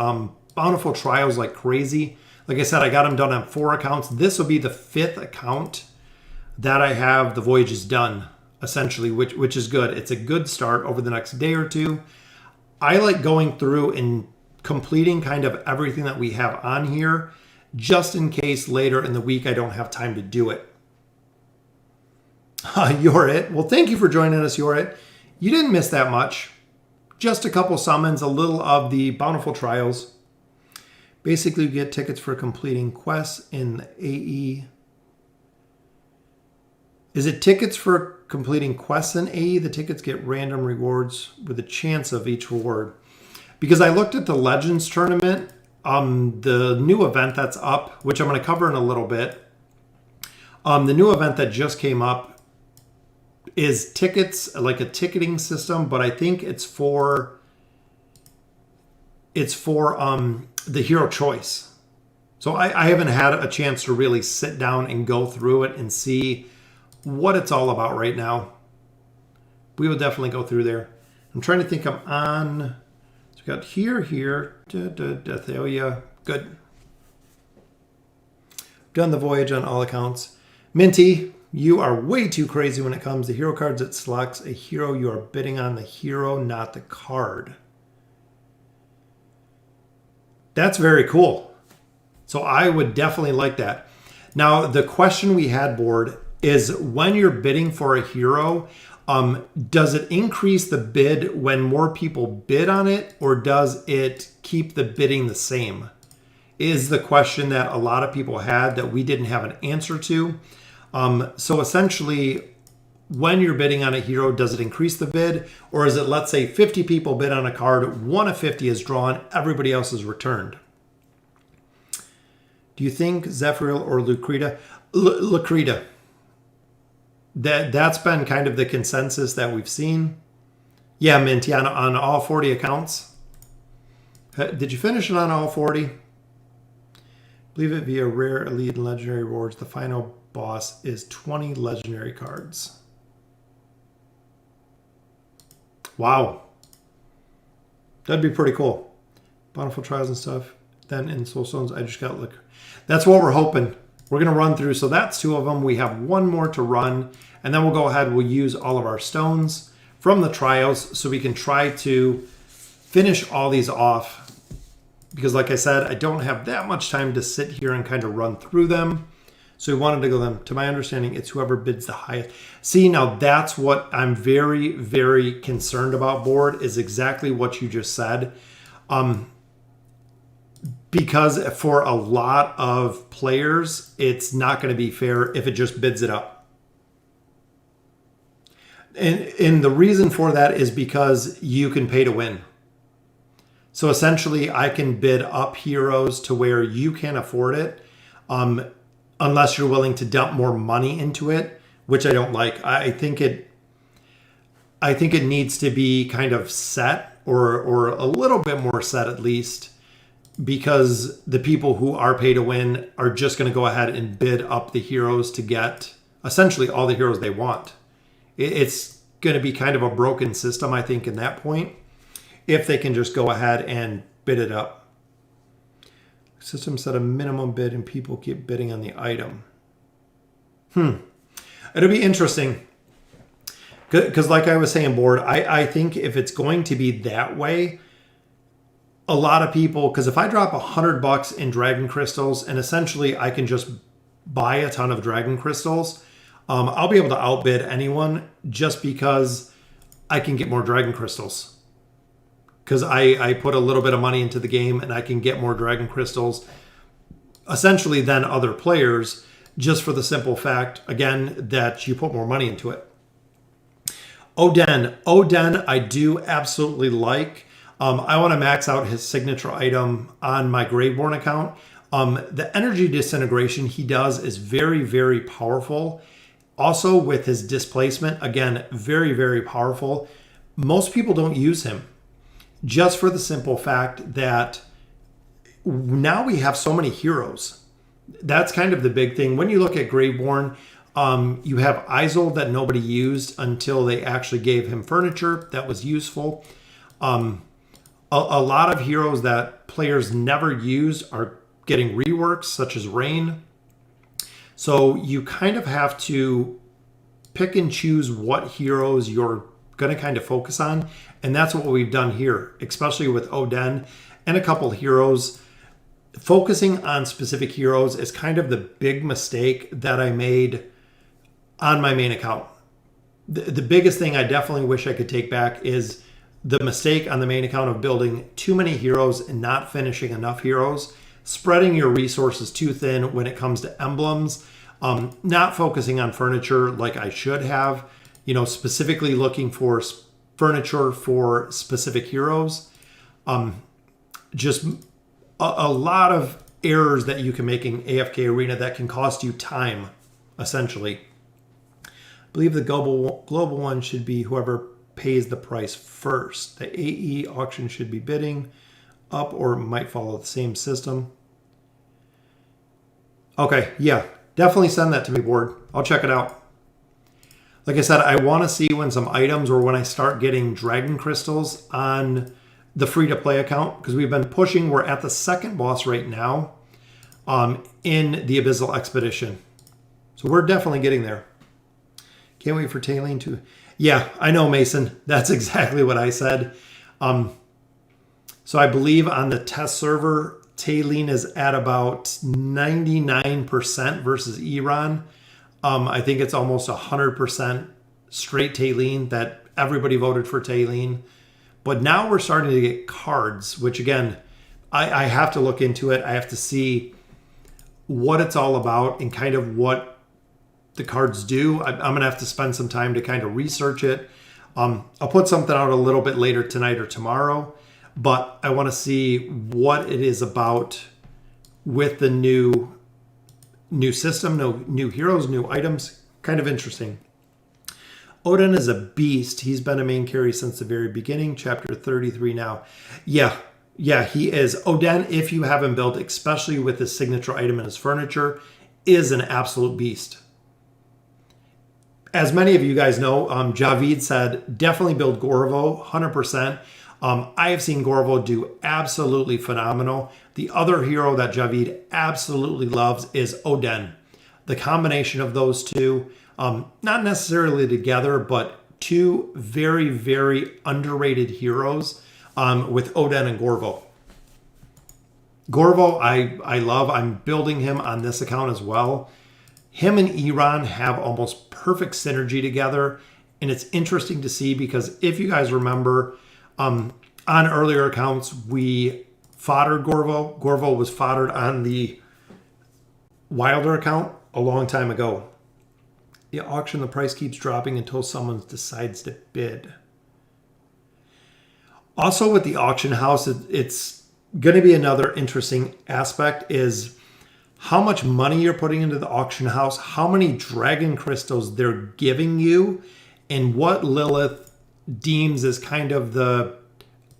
Bountiful trials like crazy. Like I said, I got them done on 4 accounts. This will be the 5th account that I have the Voyages done, essentially, which is good. It's a good start over the next day or two. I like going through and completing kind of everything that we have on here, just in case later in the week I don't have time to do it. You're it. Well, thank you for joining us, You're it. You didn't miss that much. Just a couple summons, a little of the Bountiful Trials. Basically, you get tickets for completing quests in the AE. Is it tickets for completing quests in AE? The tickets get random rewards with a chance of each reward. Because I looked at the Legends tournament, the new event that's up, which I'm going to cover in a little bit. The new event that just came up is tickets, like a ticketing system, but I think it's for the hero choice. So I haven't had a chance to really sit down and go through it and see what it's all about right now. We will definitely go through there. I'm trying to think. I'm on. So we got here, Deathalia. Good. Done the voyage on all accounts. Minty, you are way too crazy when it comes to hero cards. It selects a hero. You are bidding on the hero, not the card. That's very cool. So I would definitely like that. Now, the question we had, board, is when you're bidding for a hero, does it increase the bid when more people bid on it, or does it keep the bidding the same? Is the question that a lot of people had that we didn't have an answer to. So essentially, when you're bidding on a hero, does it increase the bid? Or is it, let's say 50 people bid on a card, 1 of 50 is drawn, everybody else is returned? Do you think Zephyriel or Lucreta? Lucreta. That's been kind of the consensus that we've seen. Yeah, Minty, on all 40 accounts. Did you finish it on all 40? Believe it via rare, elite, and legendary rewards. The final boss is 20 legendary cards. Wow. That'd be pretty cool. Bountiful trials and stuff. Then in Soul Stones, I just got liquor. That's what we're hoping. We're going to run through. So that's 2 of them. We have 1 more to run. And then we'll go ahead. We'll use all of our stones from the trials so we can try to finish all these off. Because like I said, I don't have that much time to sit here and kind of run through them. So we wanted to go them. To my understanding, it's whoever bids the highest. See, now that's what I'm very, very concerned about, board, is exactly what you just said. Because for a lot of players, it's not going to be fair if it just bids it up. And the reason for that is because you can pay to win. So essentially, I can bid up heroes to where you can't afford it, unless you're willing to dump more money into it, which I don't like. I think it needs to be kind of set, or a little bit more set at least, because the people who are pay to win are just going to go ahead and bid up the heroes to get essentially all the heroes they want. It's going to be kind of a broken system, I think, in that point, if they can just go ahead and bid it up. System set a minimum bid and people keep bidding on the item. It'll be interesting. Because like I was saying, board, I think if it's going to be that way, a lot of people, because if I drop $100 in dragon crystals and essentially I can just buy a ton of dragon crystals, I'll be able to outbid anyone just because I can get more dragon crystals. Because I put a little bit of money into the game and I can get more dragon crystals essentially than other players, just for the simple fact, again, that you put more money into it. Oden, I do absolutely like. I want to max out his signature item on my Graveborn account. The energy disintegration he does is very, very powerful. Also with his displacement, again, very, very powerful. Most people don't use him just for the simple fact that now we have so many heroes. That's kind of the big thing. When you look at Graveborn, you have Abyssal that nobody used until they actually gave him furniture that was useful. A lot of heroes that players never used are getting reworks, such as Rain. So you kind of have to pick and choose what heroes you're going to kind of focus on. And that's what we've done here, especially with Oden and a couple heroes. Focusing on specific heroes is kind of the big mistake that I made on my main account. The biggest thing I definitely wish I could take back is the mistake on the main account of building too many heroes and not finishing enough heroes, spreading your resources too thin when it comes to emblems, not focusing on furniture like I should have, specifically looking for furniture for specific heroes. Just a lot of errors that you can make in AFK Arena that can cost you time, essentially. I believe the global one should be whoever pays the price first. The AE auction should be bidding up or might follow the same system. Okay, yeah, definitely send that to me, board. I'll check it out. Like I said, I want to see when some items or when I start getting dragon crystals on the free-to-play account, because we've been pushing. We're at the second boss right now. in the Abyssal Expedition. So we're definitely getting there. Can't wait for Tailene to... Yeah, I know, Mason. That's exactly what I said. So I believe on the test server, Tailene is at about 99% versus Iran. I think it's almost 100% straight Tailene, that everybody voted for Tailene. But now we're starting to get cards, which again, I have to look into it. I have to see what it's all about and kind of what the cards do. I'm going to have to spend some time to kind of research it. I'll put something out a little bit later tonight or tomorrow, but I want to see what it is about with the new system, new heroes, new items. Kind of interesting. Odin is a beast. He's been a main carry since the very beginning. Chapter 33 now. Yeah, he is. Odin, if you have him built, especially with his signature item and his furniture, is an absolute beast. As many of you guys know, Javid said, definitely build Gorvo, 100%. I have seen Gorvo do absolutely phenomenal. The other hero that Javid absolutely loves is Odin. The combination of those two, not necessarily together, but two very, very underrated heroes with Odin and Gorvo. Gorvo, I love. I'm building him on this account as well. Him and Iran have almost perfect synergy together. And it's interesting to see because if you guys remember, on earlier accounts, we foddered Gorvo. Gorvo was foddered on the Wilder account a long time ago. The auction, the price keeps dropping until someone decides to bid. Also with the auction house, it's going to be another interesting aspect is how much money you're putting into the auction house, how many dragon crystals they're giving you, and what Lilith deems as kind of the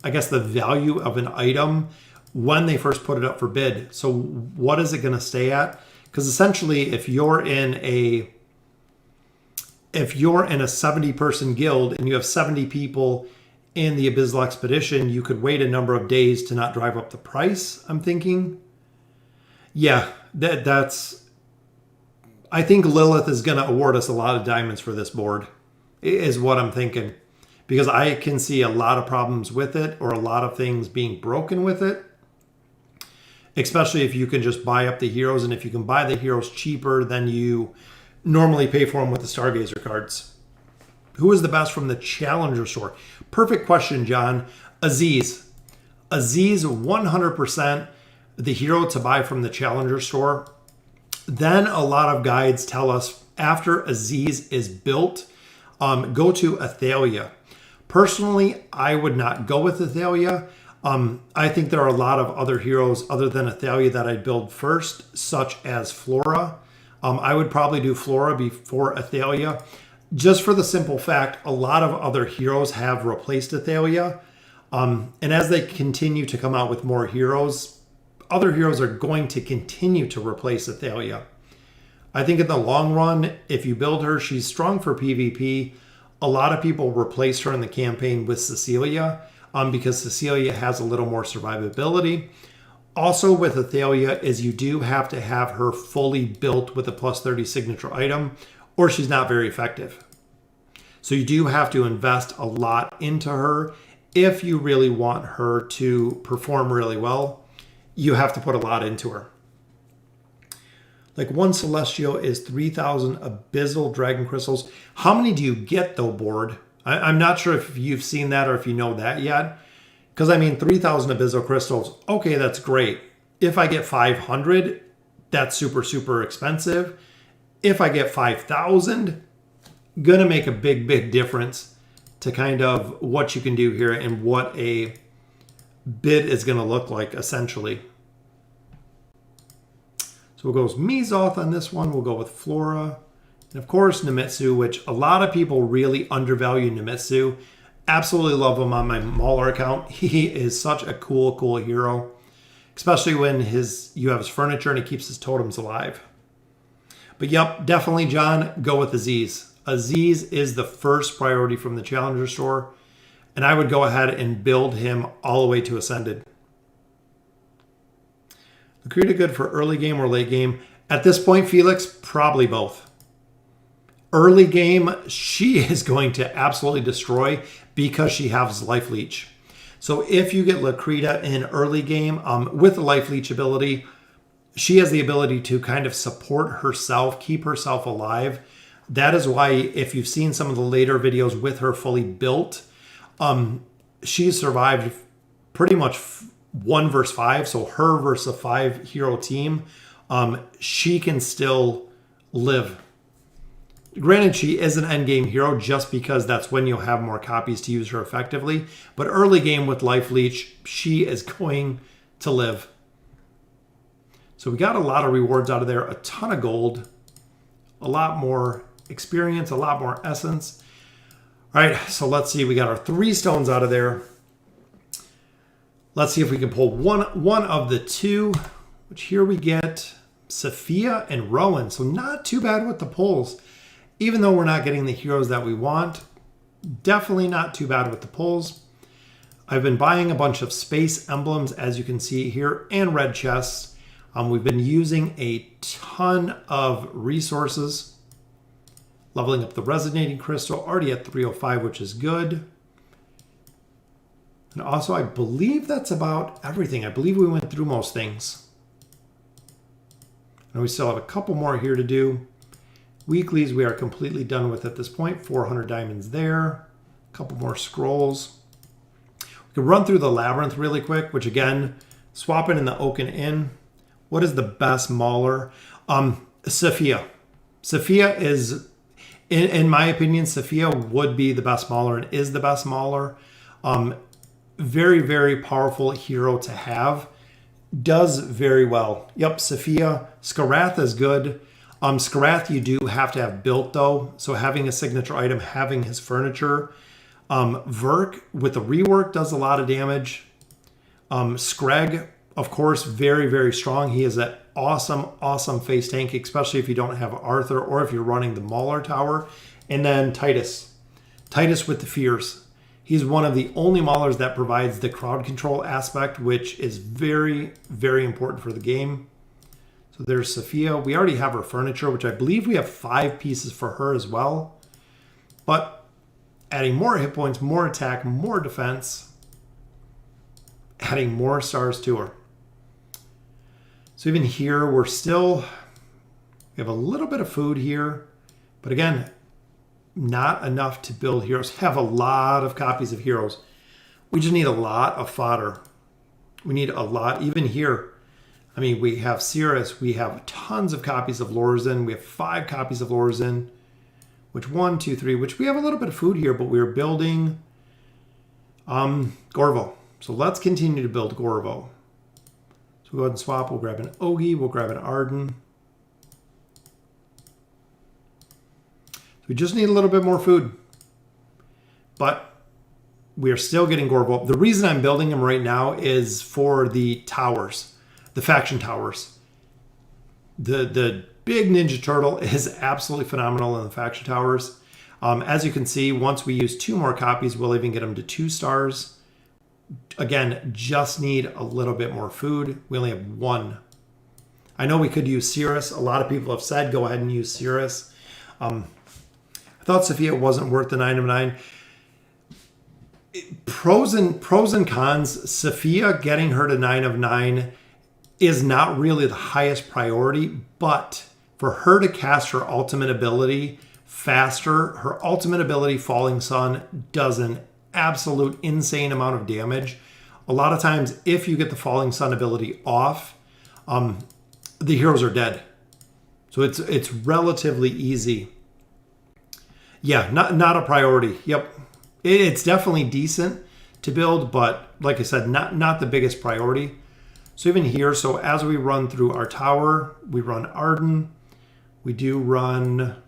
value of an item when they first put it up for bid. So what is it going to stay at? Because essentially, if you're in a 70-person guild and you have 70 people in the Abyssal Expedition, you could wait a number of days to not drive up the price, I'm thinking. Yeah, that's... I think Lilith is going to award us a lot of diamonds for this board, is what I'm thinking. Because I can see a lot of problems with it or a lot of things being broken with it. Especially if you can just buy up the heroes. And if you can buy the heroes cheaper than you normally pay for them with the Stargazer cards. Who is the best from the Challenger store? Perfect question, John. Aziz. Aziz, 100% the hero to buy from the Challenger store. Then a lot of guides tell us after Aziz is built, go to Athalia. Personally, I would not go with Athalia. I think there are a lot of other heroes other than Athalia that I'd build first, such as Flora. I would probably do Flora before Athalia, just for the simple fact a lot of other heroes have replaced Athalia. And as they continue to come out with more heroes, other heroes are going to continue to replace Athalia. I think in the long run, if you build her, she's strong for PvP. A lot of people replace her in the campaign with Cecilia because Cecilia has a little more survivability. Also with Athalia is you do have to have her fully built with a plus 30 signature item or she's not very effective. So you do have to invest a lot into her. If you really want her to perform really well, you have to put a lot into her. Like one Celestial is 3,000 Abyssal Dragon Crystals. How many do you get though, board? I'm not sure if you've seen that or if you know that yet. Because I mean, 3,000 Abyssal Crystals, okay, that's great. If I get 500, that's super, super expensive. If I get 5,000, gonna make a big, big difference to kind of what you can do here and what a bid is gonna look like, essentially. So we'll go with Mizoth on this one. We'll go with Flora. And of course, Nemitsu, which a lot of people really undervalue Nemitsu. Absolutely love him on my Mauler account. He is such a cool, cool hero. Especially when you have his furniture and he keeps his totems alive. But yep, definitely, John, go with Aziz. Aziz is the first priority from the Challenger store. And I would go ahead and build him all the way to Ascended. Lakrita good for early game or late game? At this point, Felix, probably both. Early game, she is going to absolutely destroy because she has Life Leech. So if you get Lakrita in early game with the Life Leech ability, she has the ability to kind of support herself, keep herself alive. That is why if you've seen some of the later videos with her fully built, she survived pretty much 1 versus 5. So her versus a 5 hero team, she can still live. Granted, she is an endgame hero just because that's when you'll have more copies to use her effectively. But early game with Life Leech, she is going to live. So we got a lot of rewards out of there, a ton of gold, a lot more experience, a lot more essence. All right, so let's see. We got our 3 stones out of there. Let's see if we can pull one of the 2, which here we get Sophia and Rowan. So not too bad with the pulls. Even though we're not getting the heroes that we want, definitely not too bad with the pulls. I've been buying a bunch of space emblems, as you can see here, and red chests. We've been using a ton of resources. Leveling up the resonating crystal, already at 305, which is good. And also, I believe that's about everything. I believe we went through most things. And we still have a couple more here to do. Weeklies we are completely done with at this point. 400 diamonds there. A couple more scrolls. We can run through the labyrinth really quick, which again, swapping in the Oaken Inn. What is the best mauler? Sophia. Sophia is, in my opinion, Sophia would be the best mauler and is the best mauler. Very, very powerful hero to have. Does very well. Yep, Sophia. Skarath is good. Skarath you do have to have built though. So having a signature item, having his furniture. Verk with the rework does a lot of damage. Screg, of course, very, very strong. He is an awesome, awesome face tank, especially if you don't have Arthur or if you're running the Mauler Tower. And then Titus. Titus with the Fears. He's one of the only Maulers that provides the crowd control aspect, which is very, very important for the game. So there's Sophia. We already have her furniture, which I believe we have 5 pieces for her as well. But adding more hit points, more attack, more defense, adding more stars to her. So even here, we have a little bit of food here. But again, not enough to build heroes. Have a lot of copies of heroes. We just need a lot of fodder. We need a lot, even here. I mean, we have Cirrus, we have tons of copies of Lorzen, we have 5 copies of Lorzen, which 1, 2, 3, which we have a little bit of food here, but we're building Gorvo. So let's continue to build Gorvo. So we'll go ahead and swap. We'll grab an Ogi, we'll grab an Arden. We just need a little bit more food. But we are still getting Gorvo. The reason I'm building them right now is for the towers, the faction towers. The big Ninja Turtle is absolutely phenomenal in the faction towers. As you can see, once we use 2 more copies, we'll even get them to 2 stars. Again, just need a little bit more food. We only have 1. I know we could use Cirrus. A lot of people have said go ahead and use Cirrus. I thought Sophia wasn't worth the 9 of 9. Pros and cons. Sophia, getting her to 9 of 9 is not really the highest priority, but for her to cast her ultimate ability faster, her ultimate ability, Falling Sun, does an absolute insane amount of damage. A lot of times, if you get the Falling Sun ability off, the heroes are dead. So it's relatively easy. Yeah, not a priority. Yep. It's definitely decent to build, but like I said, not the biggest priority. So even here, so as we run through our tower, we run Arden. We do run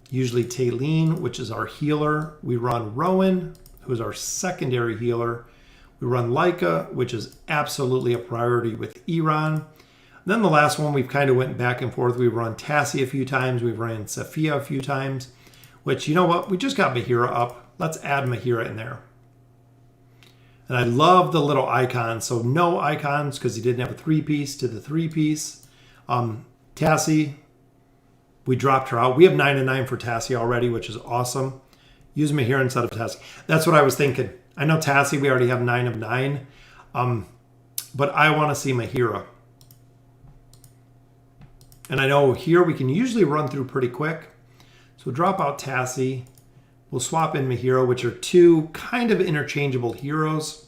usually Taylene, which is our healer. We run Rowan, who is our secondary healer. We run Leica, which is absolutely a priority with Iran. Then the last one, we've kind of went back and forth. We've run Tassie a few times. We've run Sophia a few times. Which, you know what? We just got Mahira up. Let's add Mahira in there. And I love the little icons. So no icons because he didn't have a 3-piece to the 3-piece. Tassie, we dropped her out. We have 9 and 9 for Tassie already, which is awesome. Use Mahira instead of Tassie. That's what I was thinking. I know Tassie, we already have 9 of 9. But I want to see Mahira. And I know here we can usually run through pretty quick. So we'll drop out Tassie. We'll swap in Mahira, which are 2 kind of interchangeable heroes.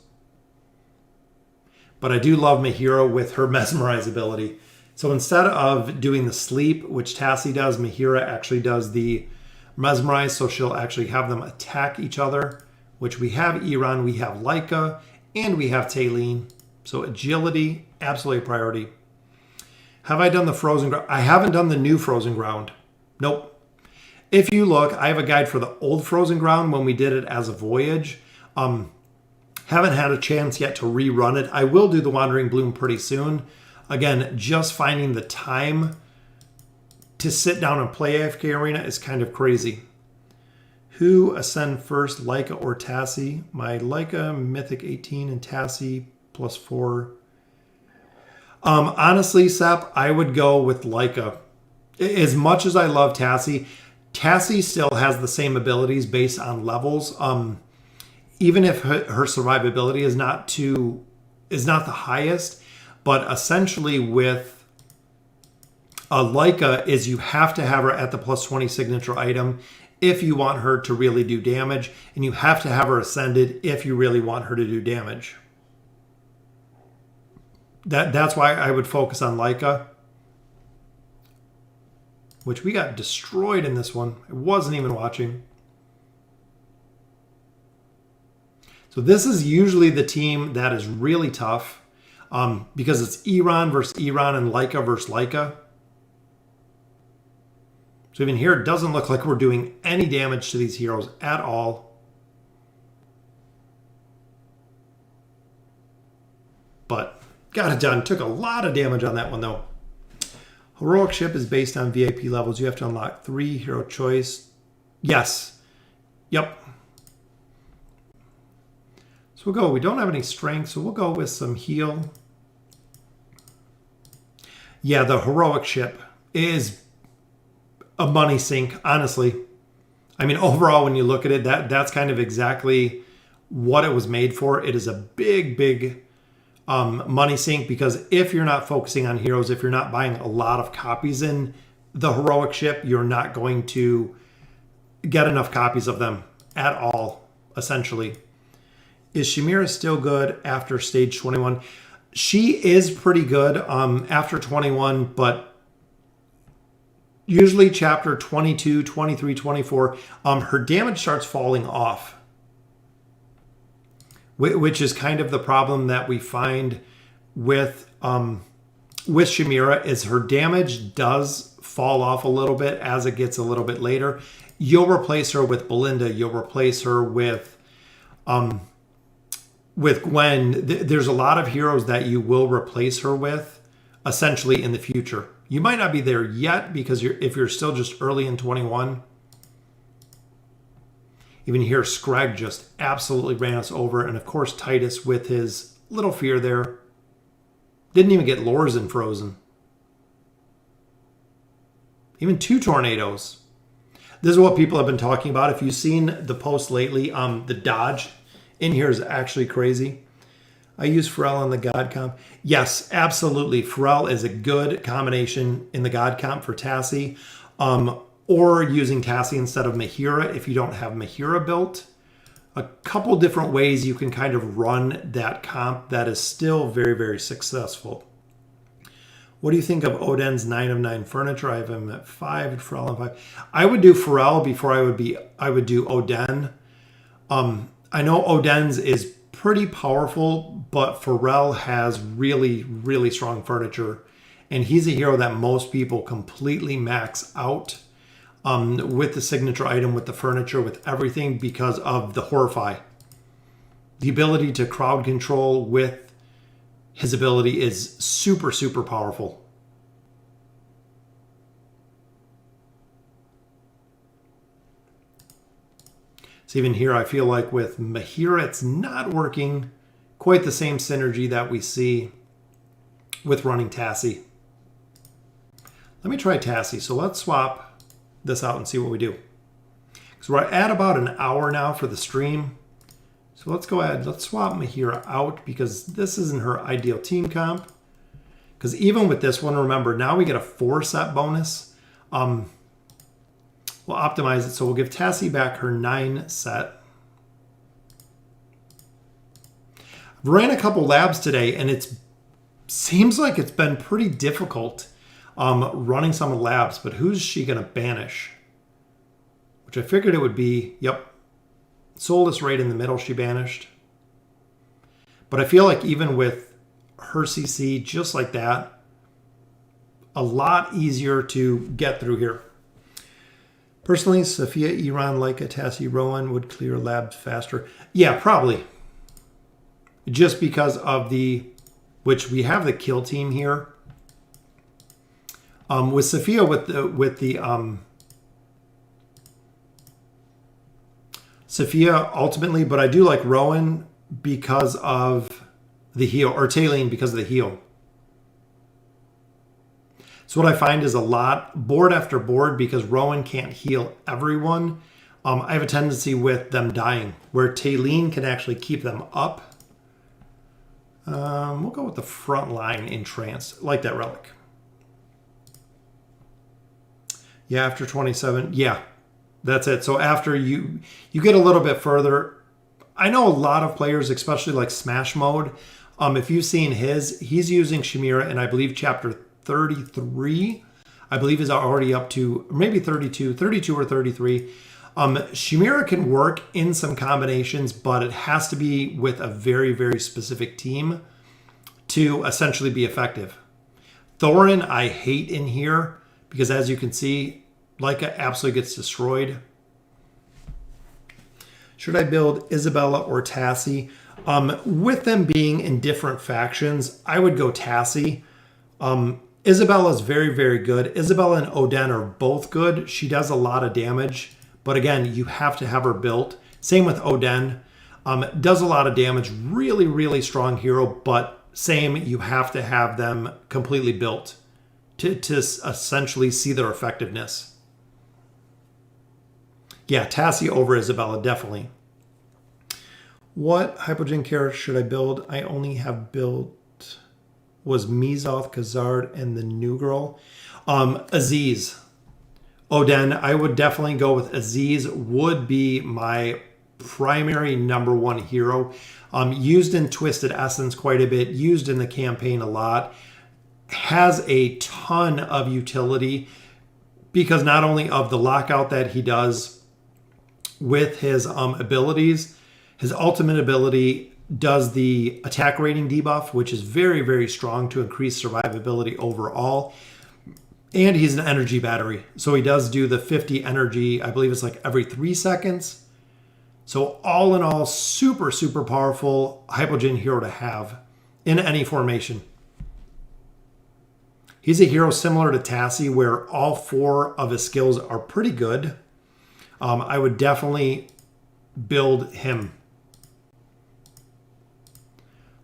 But I do love Mahira with her mesmerize ability. So instead of doing the sleep, which Tassie does, Mahira actually does the mesmerize. So she'll actually have them attack each other, which we have Iran, we have Laika, and we have Taylene. So agility, absolutely a priority. Have I done the Frozen Ground? I haven't done the new Frozen Ground. Nope. If you look, I have a guide for the old Frozen Ground when we did it as a voyage. Haven't had a chance yet to rerun it. I will do the Wandering Bloom pretty soon. Again, just finding the time to sit down and play AFK Arena is kind of crazy. Who ascend first, Laika or Tassie? My Laika, Mythic 18, and Tassie +4. Honestly, Sep, I would go with Laika. As much as I love Tassie, Tassie still has the same abilities based on levels. Even if her survivability is not the highest, but essentially with Laika is you have to have her at the +20 signature item if you want her to really do damage, and you have to have her ascended if you really want her to do damage. That's why I would focus on Laika, which we got destroyed in this one. I wasn't even watching. So this is usually the team that is really tough because it's Iran versus Iran and Laika versus Laika. So even here, it doesn't look like we're doing any damage to these heroes at all. But got it done. Took a lot of damage on that one, though. Heroic ship is based on VIP levels. You have to unlock 3 hero choice. Yes. Yep. So we'll go. We don't have any strength, so we'll go with some heal. Yeah, the heroic ship is a money sink, honestly. I mean, overall, when you look at it, that's kind of exactly what it was made for. It is a big, big money sink because if you're not focusing on heroes, if you're not buying a lot of copies in the heroic ship, you're not going to get enough copies of them at all, essentially. Is Shamira still good after stage 21? She is pretty good after 21, but usually chapter 22, 23, 24, her damage starts falling off, which is kind of the problem that we find with Shamira is her damage does fall off a little bit as it gets a little bit later. You'll replace her with Belinda. You'll replace her with Gwen. There's a lot of heroes that you will replace her with essentially in the future. You might not be there yet because if you're still just early in 21. Even here, Scrag just absolutely ran us over. And of course, Titus with his little fear there. Didn't even get lures in Frozen. Even 2 tornadoes. This is what people have been talking about. If you've seen the post lately, the dodge in here is actually crazy. I use Pharrell in the God comp. Yes, absolutely. Pharrell is a good combination in the God comp for Tassie. Or using Tassie instead of Mahira if you don't have Mahira built. A couple different ways you can kind of run that comp that is still very, very successful. What do you think of Odin's 9 of 9 furniture? I have him at 5 and Pharrell on 5. I would do Pharrell before I would do Odin. I know Odin's is pretty powerful, but Pharrell has really, really strong furniture. And he's a hero that most people completely max out with the signature item, with the furniture, with everything because of the Horrify. The ability to crowd control with his ability is super, super powerful. So even here, I feel like with Mahira, it's not working quite the same synergy that we see with running Tassie. Let me try Tassie. So let's swap this out and see what we do. So we're at about an hour now for the stream. So let's go ahead. Let's swap Mahira out because this isn't her ideal team comp. Because even with this one, remember, now we get a 4-set bonus. We'll optimize it. So we'll give Tassie back her 9-set. I've ran a couple labs today, and it seems like it's been pretty difficult running some of the labs. But who's she going to banish? Which I figured it would be, yep, Soulless right in the middle she banished. But I feel like even with her CC, just like that, a lot easier to get through here. Personally, Sophia, Iran, Leica, Tassie, Rowan would clear labs faster. Yeah, probably. Just because of which we have the kill team here. With Sophia, Sophia ultimately, but I do like Rowan because of the heal, or Taylene because of the heal. So what I find is a lot, board after board, because Rowan can't heal everyone, I have a tendency with them dying, where Taylene can actually keep them up. We'll go with the front line in trance, like that relic. Yeah, after 27, yeah. That's it. So after you get a little bit further, I know a lot of players, especially like Smash Mode, if you've seen he's using Chimera, and I believe chapter 33, I believe is already up to maybe 32 or 33. Chimera can work in some combinations, but it has to be with a very, very specific team to essentially be effective. Thorin, I hate in here because as you can see, Leica absolutely gets destroyed. Should I build Isabella or Tassie? With them being in different factions, I would go Tassie. Isabella is very, very good. Isabella and Oden are both good. She does a lot of damage. But again, you have to have her built. Same with Oden. Does a lot of damage. Really, really strong hero. But same, you have to have them completely built to essentially see their effectiveness. Yeah, Tassie over Isabella, definitely. What Hypogen character should I build? I only have built was Mizoth, Khazard, and the new girl. Aziz. Oden, I would definitely go with Aziz. Would be my primary #1 hero. Used in Twisted Essence quite a bit. Used in the campaign a lot. Has a ton of utility because not only of the lockout that he does with his abilities, his ultimate ability does the attack rating debuff, which is very, very strong to increase survivability overall. And he's an energy battery. So he does do the 50 energy, I believe it's like every 3 seconds. So all in all, super, super powerful Hypogen hero to have in any formation. He's a hero similar to Tassie where all 4 of his skills are pretty good. I would definitely build him.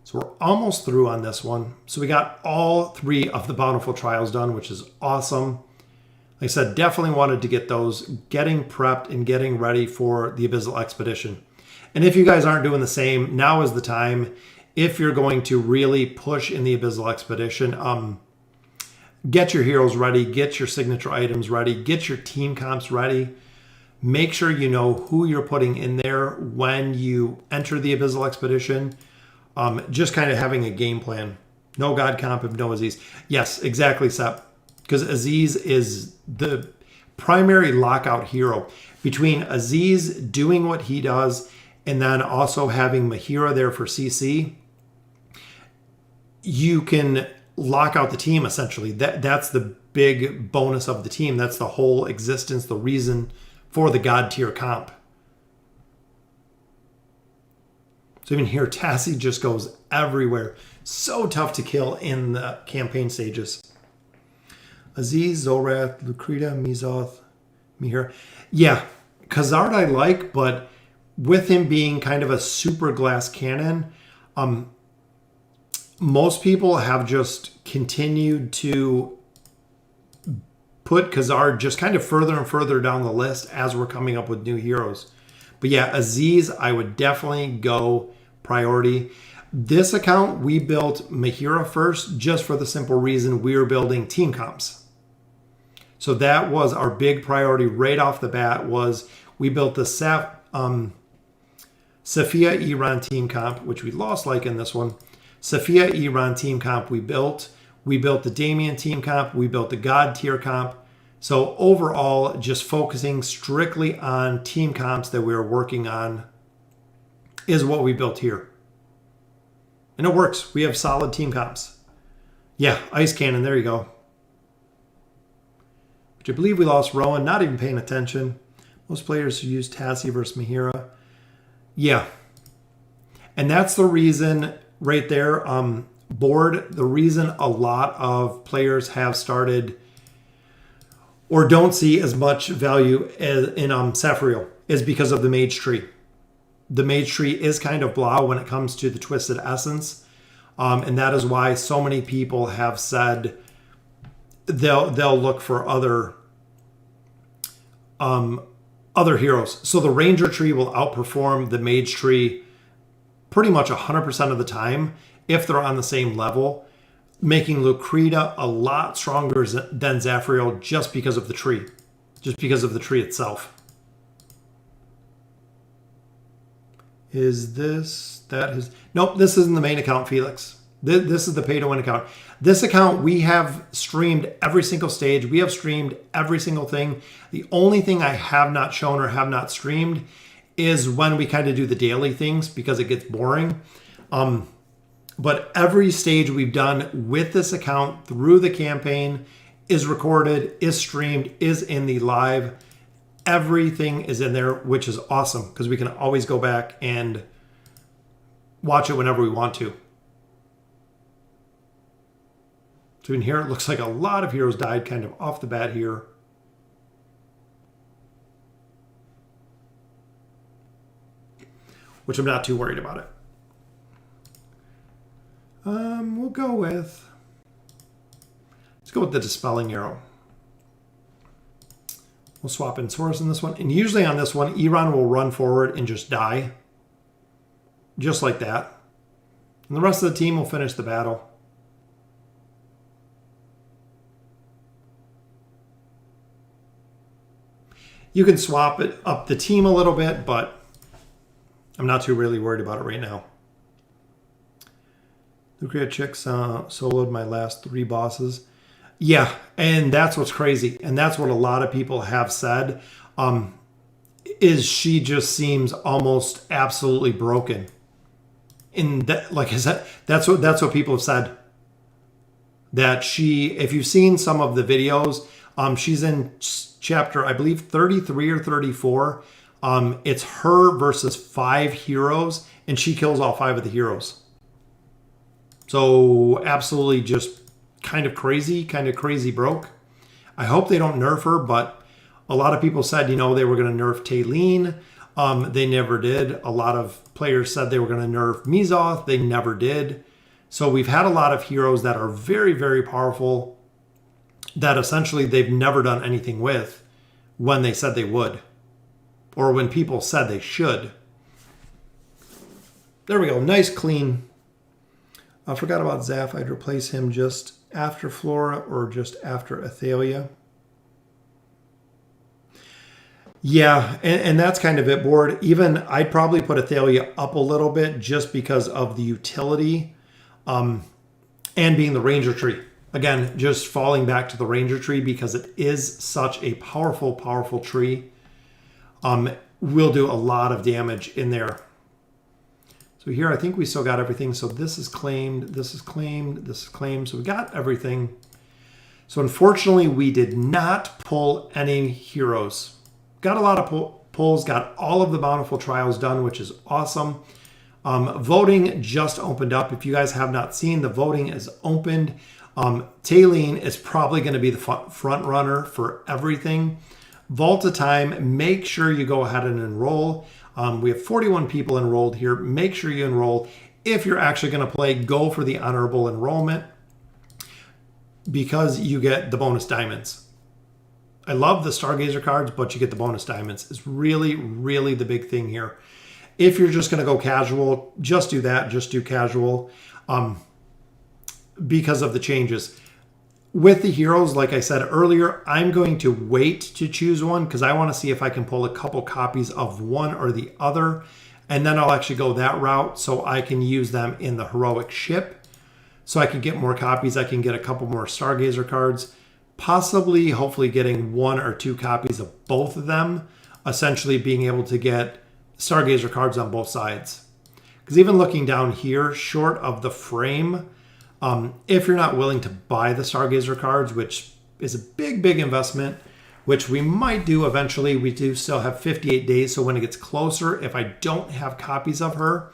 So we're almost through on this one. So we got all 3 of the Bountiful trials done, which is awesome. Like I said, definitely wanted to get those, getting prepped and getting ready for the Abyssal Expedition. And if you guys aren't doing the same, now is the time. If you're going to really push in the Abyssal Expedition, get your heroes ready, get your signature items ready, get your team comps ready. Make sure you know who you're putting in there when you enter the Abyssal Expedition. Just kind of having a game plan. No God comp of no Aziz. Yes, exactly, Sep. Because Aziz is the primary lockout hero. Between Aziz doing what he does and then also having Mahira there for CC, you can lock out the team essentially. That's the big bonus of the team. That's the whole existence, the reason for the God tier comp. So even here, Tassie just goes everywhere. So tough to kill in the campaign stages. Aziz, Zorath, Lucreta, Mizoth, Mihir. Yeah, Khazard I like, but with him being kind of a super glass cannon, Most people have just continued to put Khazar just kind of further and further down the list as we're coming up with new heroes. But yeah, Aziz, I would definitely go priority. This account, we built Mahira first just for the simple reason we were building team comps. So that was our big priority right off the bat, was we built the Safiya Iran team comp, which we lost like in this one. Safiya Iran team comp we built. We built the Damien team comp. We built the God tier comp. So overall, just focusing strictly on team comps that we were working on is what we built here. And it works. We have solid team comps. Yeah, Ice Cannon, there you go. Which I believe we lost Rowan, not even paying attention. Most players use Tassie versus Mahira. Yeah. And that's the reason right there, board, the reason a lot of players have started or don't see as much value in Saphriel is because of the Mage Tree. The Mage Tree is kind of blah when it comes to the Twisted Essence. And that is why so many people have said they'll look for other heroes. So the Ranger Tree will outperform the Mage Tree pretty much 100% of the time if they're on the same level, making Lucrita a lot stronger than Zafriel just because of the tree. Just because of the tree itself. Is this, that is, nope, this isn't the main account, Felix. This is the pay to win account. This account, we have streamed every single stage. We have streamed every single thing. The only thing I have not shown or have not streamed is when we kind of do the daily things because it gets boring. But every stage we've done with this account through the campaign is recorded, is streamed, is in the live. Everything is in there, which is awesome because we can always go back and watch it whenever we want to. So in here, it looks like a lot of heroes died kind of off the bat here. Which I'm not too worried about it. We'll go with, let's go with the Dispelling Arrow. We'll swap in Source in this one. And usually on this one, Iran will run forward and just die. Just like that. And the rest of the team will finish the battle. You can swap it up the team a little bit, but I'm not too really worried about it right now. Lucria Chicks soloed my last 3 bosses. Yeah, and that's what's crazy. And that's what a lot of people have said, is she just seems almost absolutely broken. And that, like I said, that's what people have said. That she, if you've seen some of the videos, she's in chapter, I believe, 33 or 34. It's her versus 5 heroes, and she kills all 5 of the heroes. So absolutely just kind of crazy broke. I hope they don't nerf her, but a lot of people said, you know, they were going to nerf Taylene. They never did. A lot of players said they were going to nerf Mizoth. They never did. So we've had a lot of heroes that are very, very powerful that essentially they've never done anything with when they said they would. Or when people said they should. There we go. Nice, clean. I forgot about Zaph. I'd replace him just after Flora or just after Athalia. Yeah, and that's kind of it, board. Even I'd probably put Athalia up a little bit just because of the utility and being the Ranger Tree. Again, just falling back to the Ranger Tree because it is such a powerful, powerful tree. Will do a lot of damage in there. So here, I think we still got everything. So this is claimed, this is claimed, this is claimed. So we got everything. So unfortunately, we did not pull any heroes. Got a lot of pulls, got all of the Bountiful trials done, which is awesome. Voting just opened up. If you guys have not seen, the voting is opened. Taylene is probably going to be the front runner for everything. Volta time, make sure you go ahead and enroll. We have 41 people enrolled here. Make sure you enroll. If you're actually going to play, go for the honorable enrollment because you get the bonus diamonds. I love the Stargazer cards, but you get the bonus diamonds. It's really, really the big thing here. If you're just going to go casual, just do that. Just do casual because of the changes. With the heroes, like I said earlier, I'm going to wait to choose one because I want to see if I can pull a couple copies of one or the other. And then I'll actually go that route so I can use them in the heroic ship. So I can get more copies. I can get a couple more Stargazer cards. Possibly, hopefully getting 1 or 2 copies of both of them. Essentially being able to get Stargazer cards on both sides. Because even looking down here, short of the frame, if you're not willing to buy the Stargazer cards, which is a big, big investment, which we might do eventually. We do still have 58 days. So when it gets closer, if I don't have copies of her,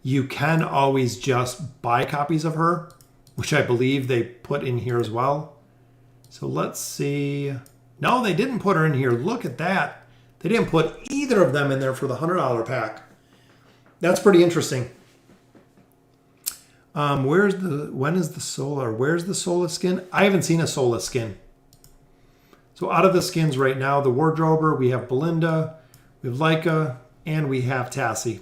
you can always just buy copies of her, which I believe they put in here as well. So let's see. No, they didn't put her in here. Look at that. They didn't put either of them in there for the $100 pack. That's pretty interesting. When is the Sola? Where's the Sola skin? I haven't seen a Sola skin. So out of the skins right now, the Wardrober, we have Belinda, we have Leica, and we have Tassie.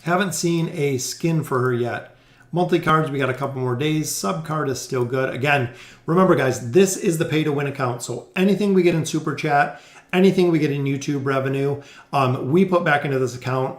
Haven't seen a skin for her yet. Monthly cards, we got a couple more days. Sub card is still good. Again, remember guys, this is the pay to win account. So anything we get in Super Chat, anything we get in YouTube revenue, we put back into this account.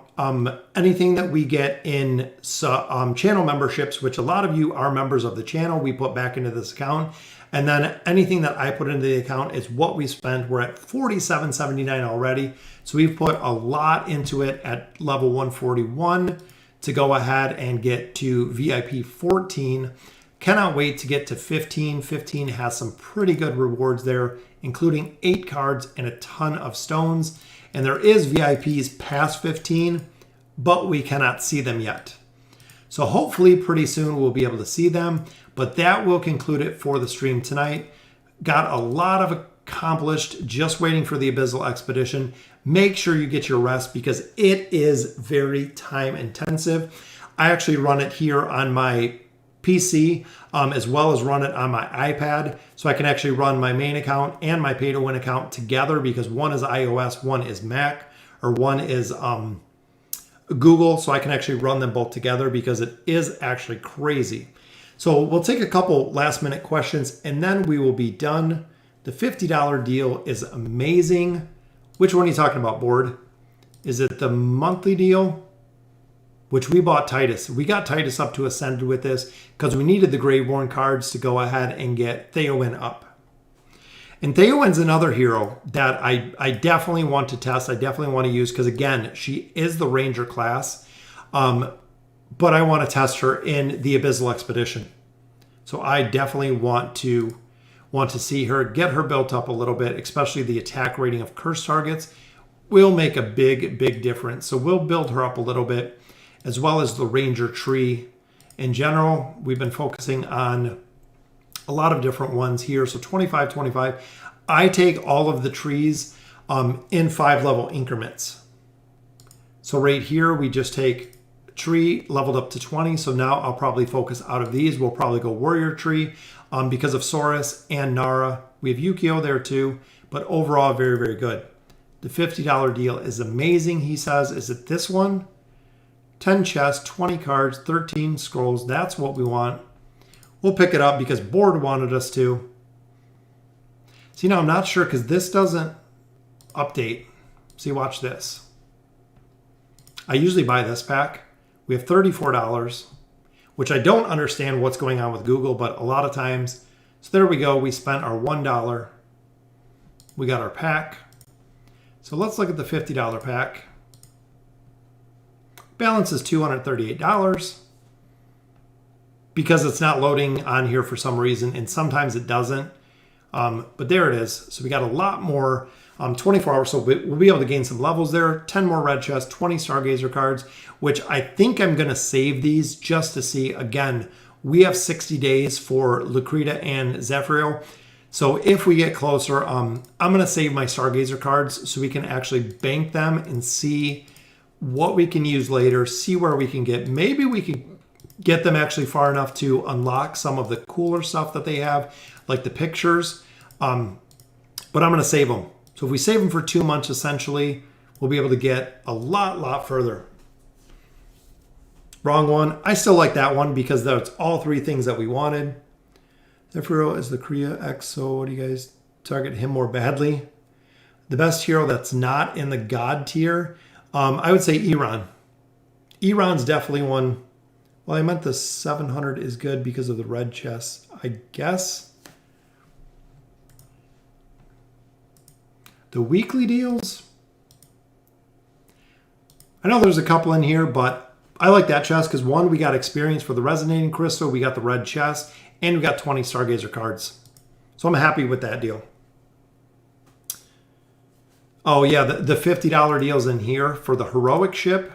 Anything that we get in channel memberships, which a lot of you are members of the channel, we put back into this account. And then anything that I put into the account is what we spent. We're at $47.79 already. So we've put a lot into it at level 141 to go ahead and get to VIP 14. Cannot wait to get to 15. 15 has some pretty good rewards there, including 8 cards and a ton of stones. And there is VIPs past 15, but we cannot see them yet. So hopefully pretty soon we'll be able to see them, but that will conclude it for the stream tonight. Got a lot of accomplished, just waiting for the Abyssal Expedition. Make sure you get your rest because it is very time intensive. I actually run it here on my PC as well as run it on my iPad. So I can actually run my main account and my pay to win account together because one is iOS, one is Mac, or one is Google. So I can actually run them both together because it is actually crazy. So we'll take a couple last minute questions and then we will be done. The $50 deal is amazing. Which one are you talking about, Board? Is it the monthly deal? Which we bought Titus. We got Titus up to Ascended with this because we needed the Graveborn cards to go ahead and get Theowen up. And Theowen's another hero that I definitely want to test. I definitely want to use because, again, she is the Ranger class. But I want to test her in the Abyssal Expedition. So I definitely want to see her, get her built up a little bit, especially the attack rating of cursed targets will make a big, big difference. So we'll build her up a little bit, as well as the Ranger tree. In general, we've been focusing on a lot of different ones here. So 25, 25. I take all of the trees in 5-level increments. So right here, we just take tree leveled up to 20. So now I'll probably focus out of these. We'll probably go warrior tree because of Saurus and Nara. We have Yukio there too, but overall very, very good. The $50 deal is amazing. He says, is it this one? 10 chests, 20 cards, 13 scrolls. That's what we want. We'll pick it up because Board wanted us to. See, now I'm not sure because this doesn't update. See, watch this. I usually buy this pack. We have $34, which I don't understand what's going on with Google, but a lot of times. So there we go. We spent our $1. We got our pack. So let's look at the $50 pack. Balance is $238 because it's not loading on here for some reason, and sometimes it doesn't. But there it is. So we got a lot more 24 hours, so we'll be able to gain some levels there. 10 more red chests, 20 Stargazer cards, which I think I'm going to save these just to see. Again, we have 60 days for Lucreta and Zephyrio. So if we get closer, I'm going to save my Stargazer cards so we can actually bank them and see what we can use later, see where we can get. Maybe we can get them actually far enough to unlock some of the cooler stuff that they have, like the pictures. But I'm going to save them. So if we save them for 2 months, essentially, we'll be able to get a lot further. Wrong one. I still like that one because that's all 3 things that we wanted. Zephyro is the Korea X, so what do you guys target him more badly? The best hero that's not in the God tier, I would say Iran. Iran's definitely one. Well, I meant the 700 is good because of the red chest, I guess. The weekly deals? I know there's a couple in here, but I like that chest because 1, we got experience for the resonating crystal, we got the red chest, and we got 20 Stargazer cards. So I'm happy with that deal. Oh yeah, the $50 deals in here for the heroic ship.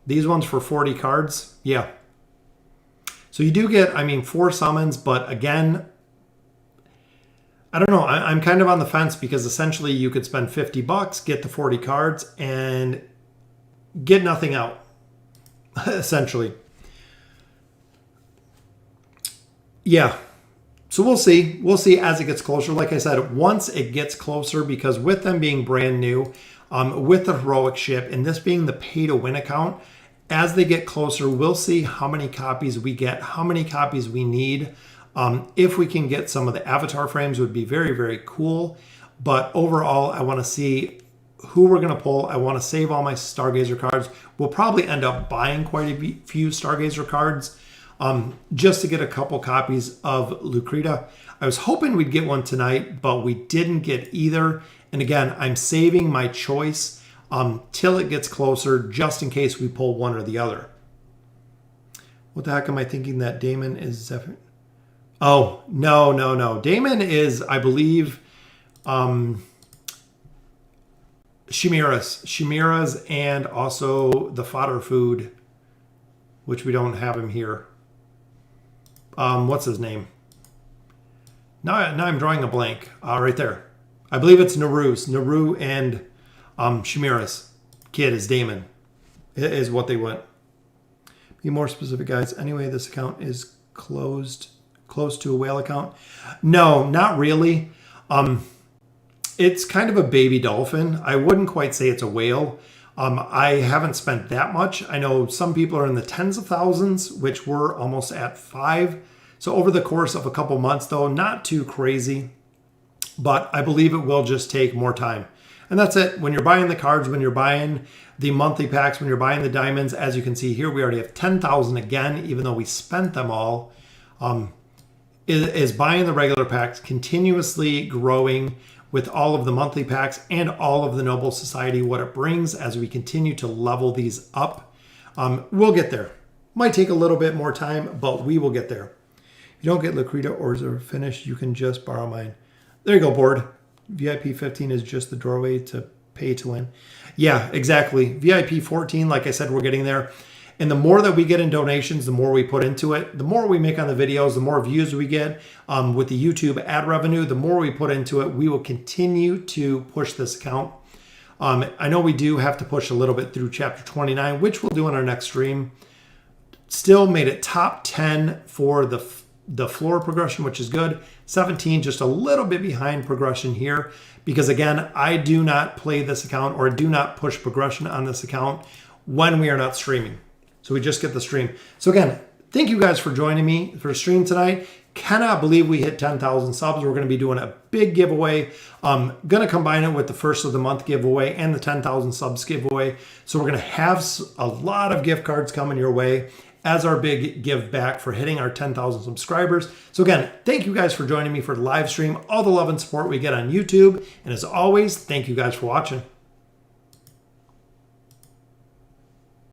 These ones for 40 cards. Yeah. So you do get, 4 summons, but again, I don't know. I'm kind of on the fence because essentially you could spend $50, get the 40 cards, and get nothing out, essentially. Yeah. So we'll see. We'll see as it gets closer. Like I said, once it gets closer, because with them being brand new, with the heroic ship, and this being the pay-to-win account, as they get closer, we'll see how many copies we get, how many copies we need. If we can get some of the avatar frames, would be very cool. But overall, I want to see who we're going to pull. I want to save all my Stargazer cards. We'll probably end up buying quite a few Stargazer cards just to get a couple copies of Lucreta. I was hoping we'd get one tonight, but we didn't get either. And again, I'm saving my choice till it gets closer, just in case we pull one or the other. What the heck am I thinking that Damon is Zephyr? Oh, no. Damon is, I believe, Chimera's and also the fodder food, which we don't have him here. What's his name? Now I'm drawing a blank. Right there. I believe it's Naru's. Naru and Chimera's kid is Damon, is what they went. Be more specific, guys. Anyway, this account is close to a whale account. No, not really. It's kind of a baby dolphin. I wouldn't quite say it's a whale. I haven't spent that much. I know some people are in the tens of thousands, which we're almost at 5. So over the course of a couple months, though, not too crazy, but I believe it will just take more time. And that's it. When you're buying the cards, when you're buying the monthly packs, when you're buying the diamonds, as you can see here, we already have 10,000 again, even though we spent them all. Is buying the regular packs, continuously growing with all of the monthly packs and all of the Noble Society, what it brings as we continue to level these up. We'll get there. Might take a little bit more time, but we will get there. If you don't get Lucreta or are finished, you can just borrow mine. There you go, board. VIP 15 is just the doorway to pay to win. Yeah, exactly. VIP 14, like I said, we're getting there. And the more that we get in donations, the more we put into it, the more we make on the videos, the more views we get with the YouTube ad revenue, the more we put into it, we will continue to push this account. I know we do have to push a little bit through chapter 29, which we'll do in our next stream. Still made it top 10 for the floor progression, which is good. 17, just a little bit behind progression here, because again, I do not play this account or do not push progression on this account when we are not streaming. So we just get the stream. So again, thank you guys for joining me for the stream tonight. Cannot believe we hit 10,000 subs. We're going to be doing a big giveaway. Going to combine it with the first of the month giveaway and the 10,000 subs giveaway. So we're going to have a lot of gift cards coming your way as our big give back for hitting our 10,000 subscribers. So again, thank you guys for joining me for the live stream, all the love and support we get on YouTube. And as always, thank you guys for watching.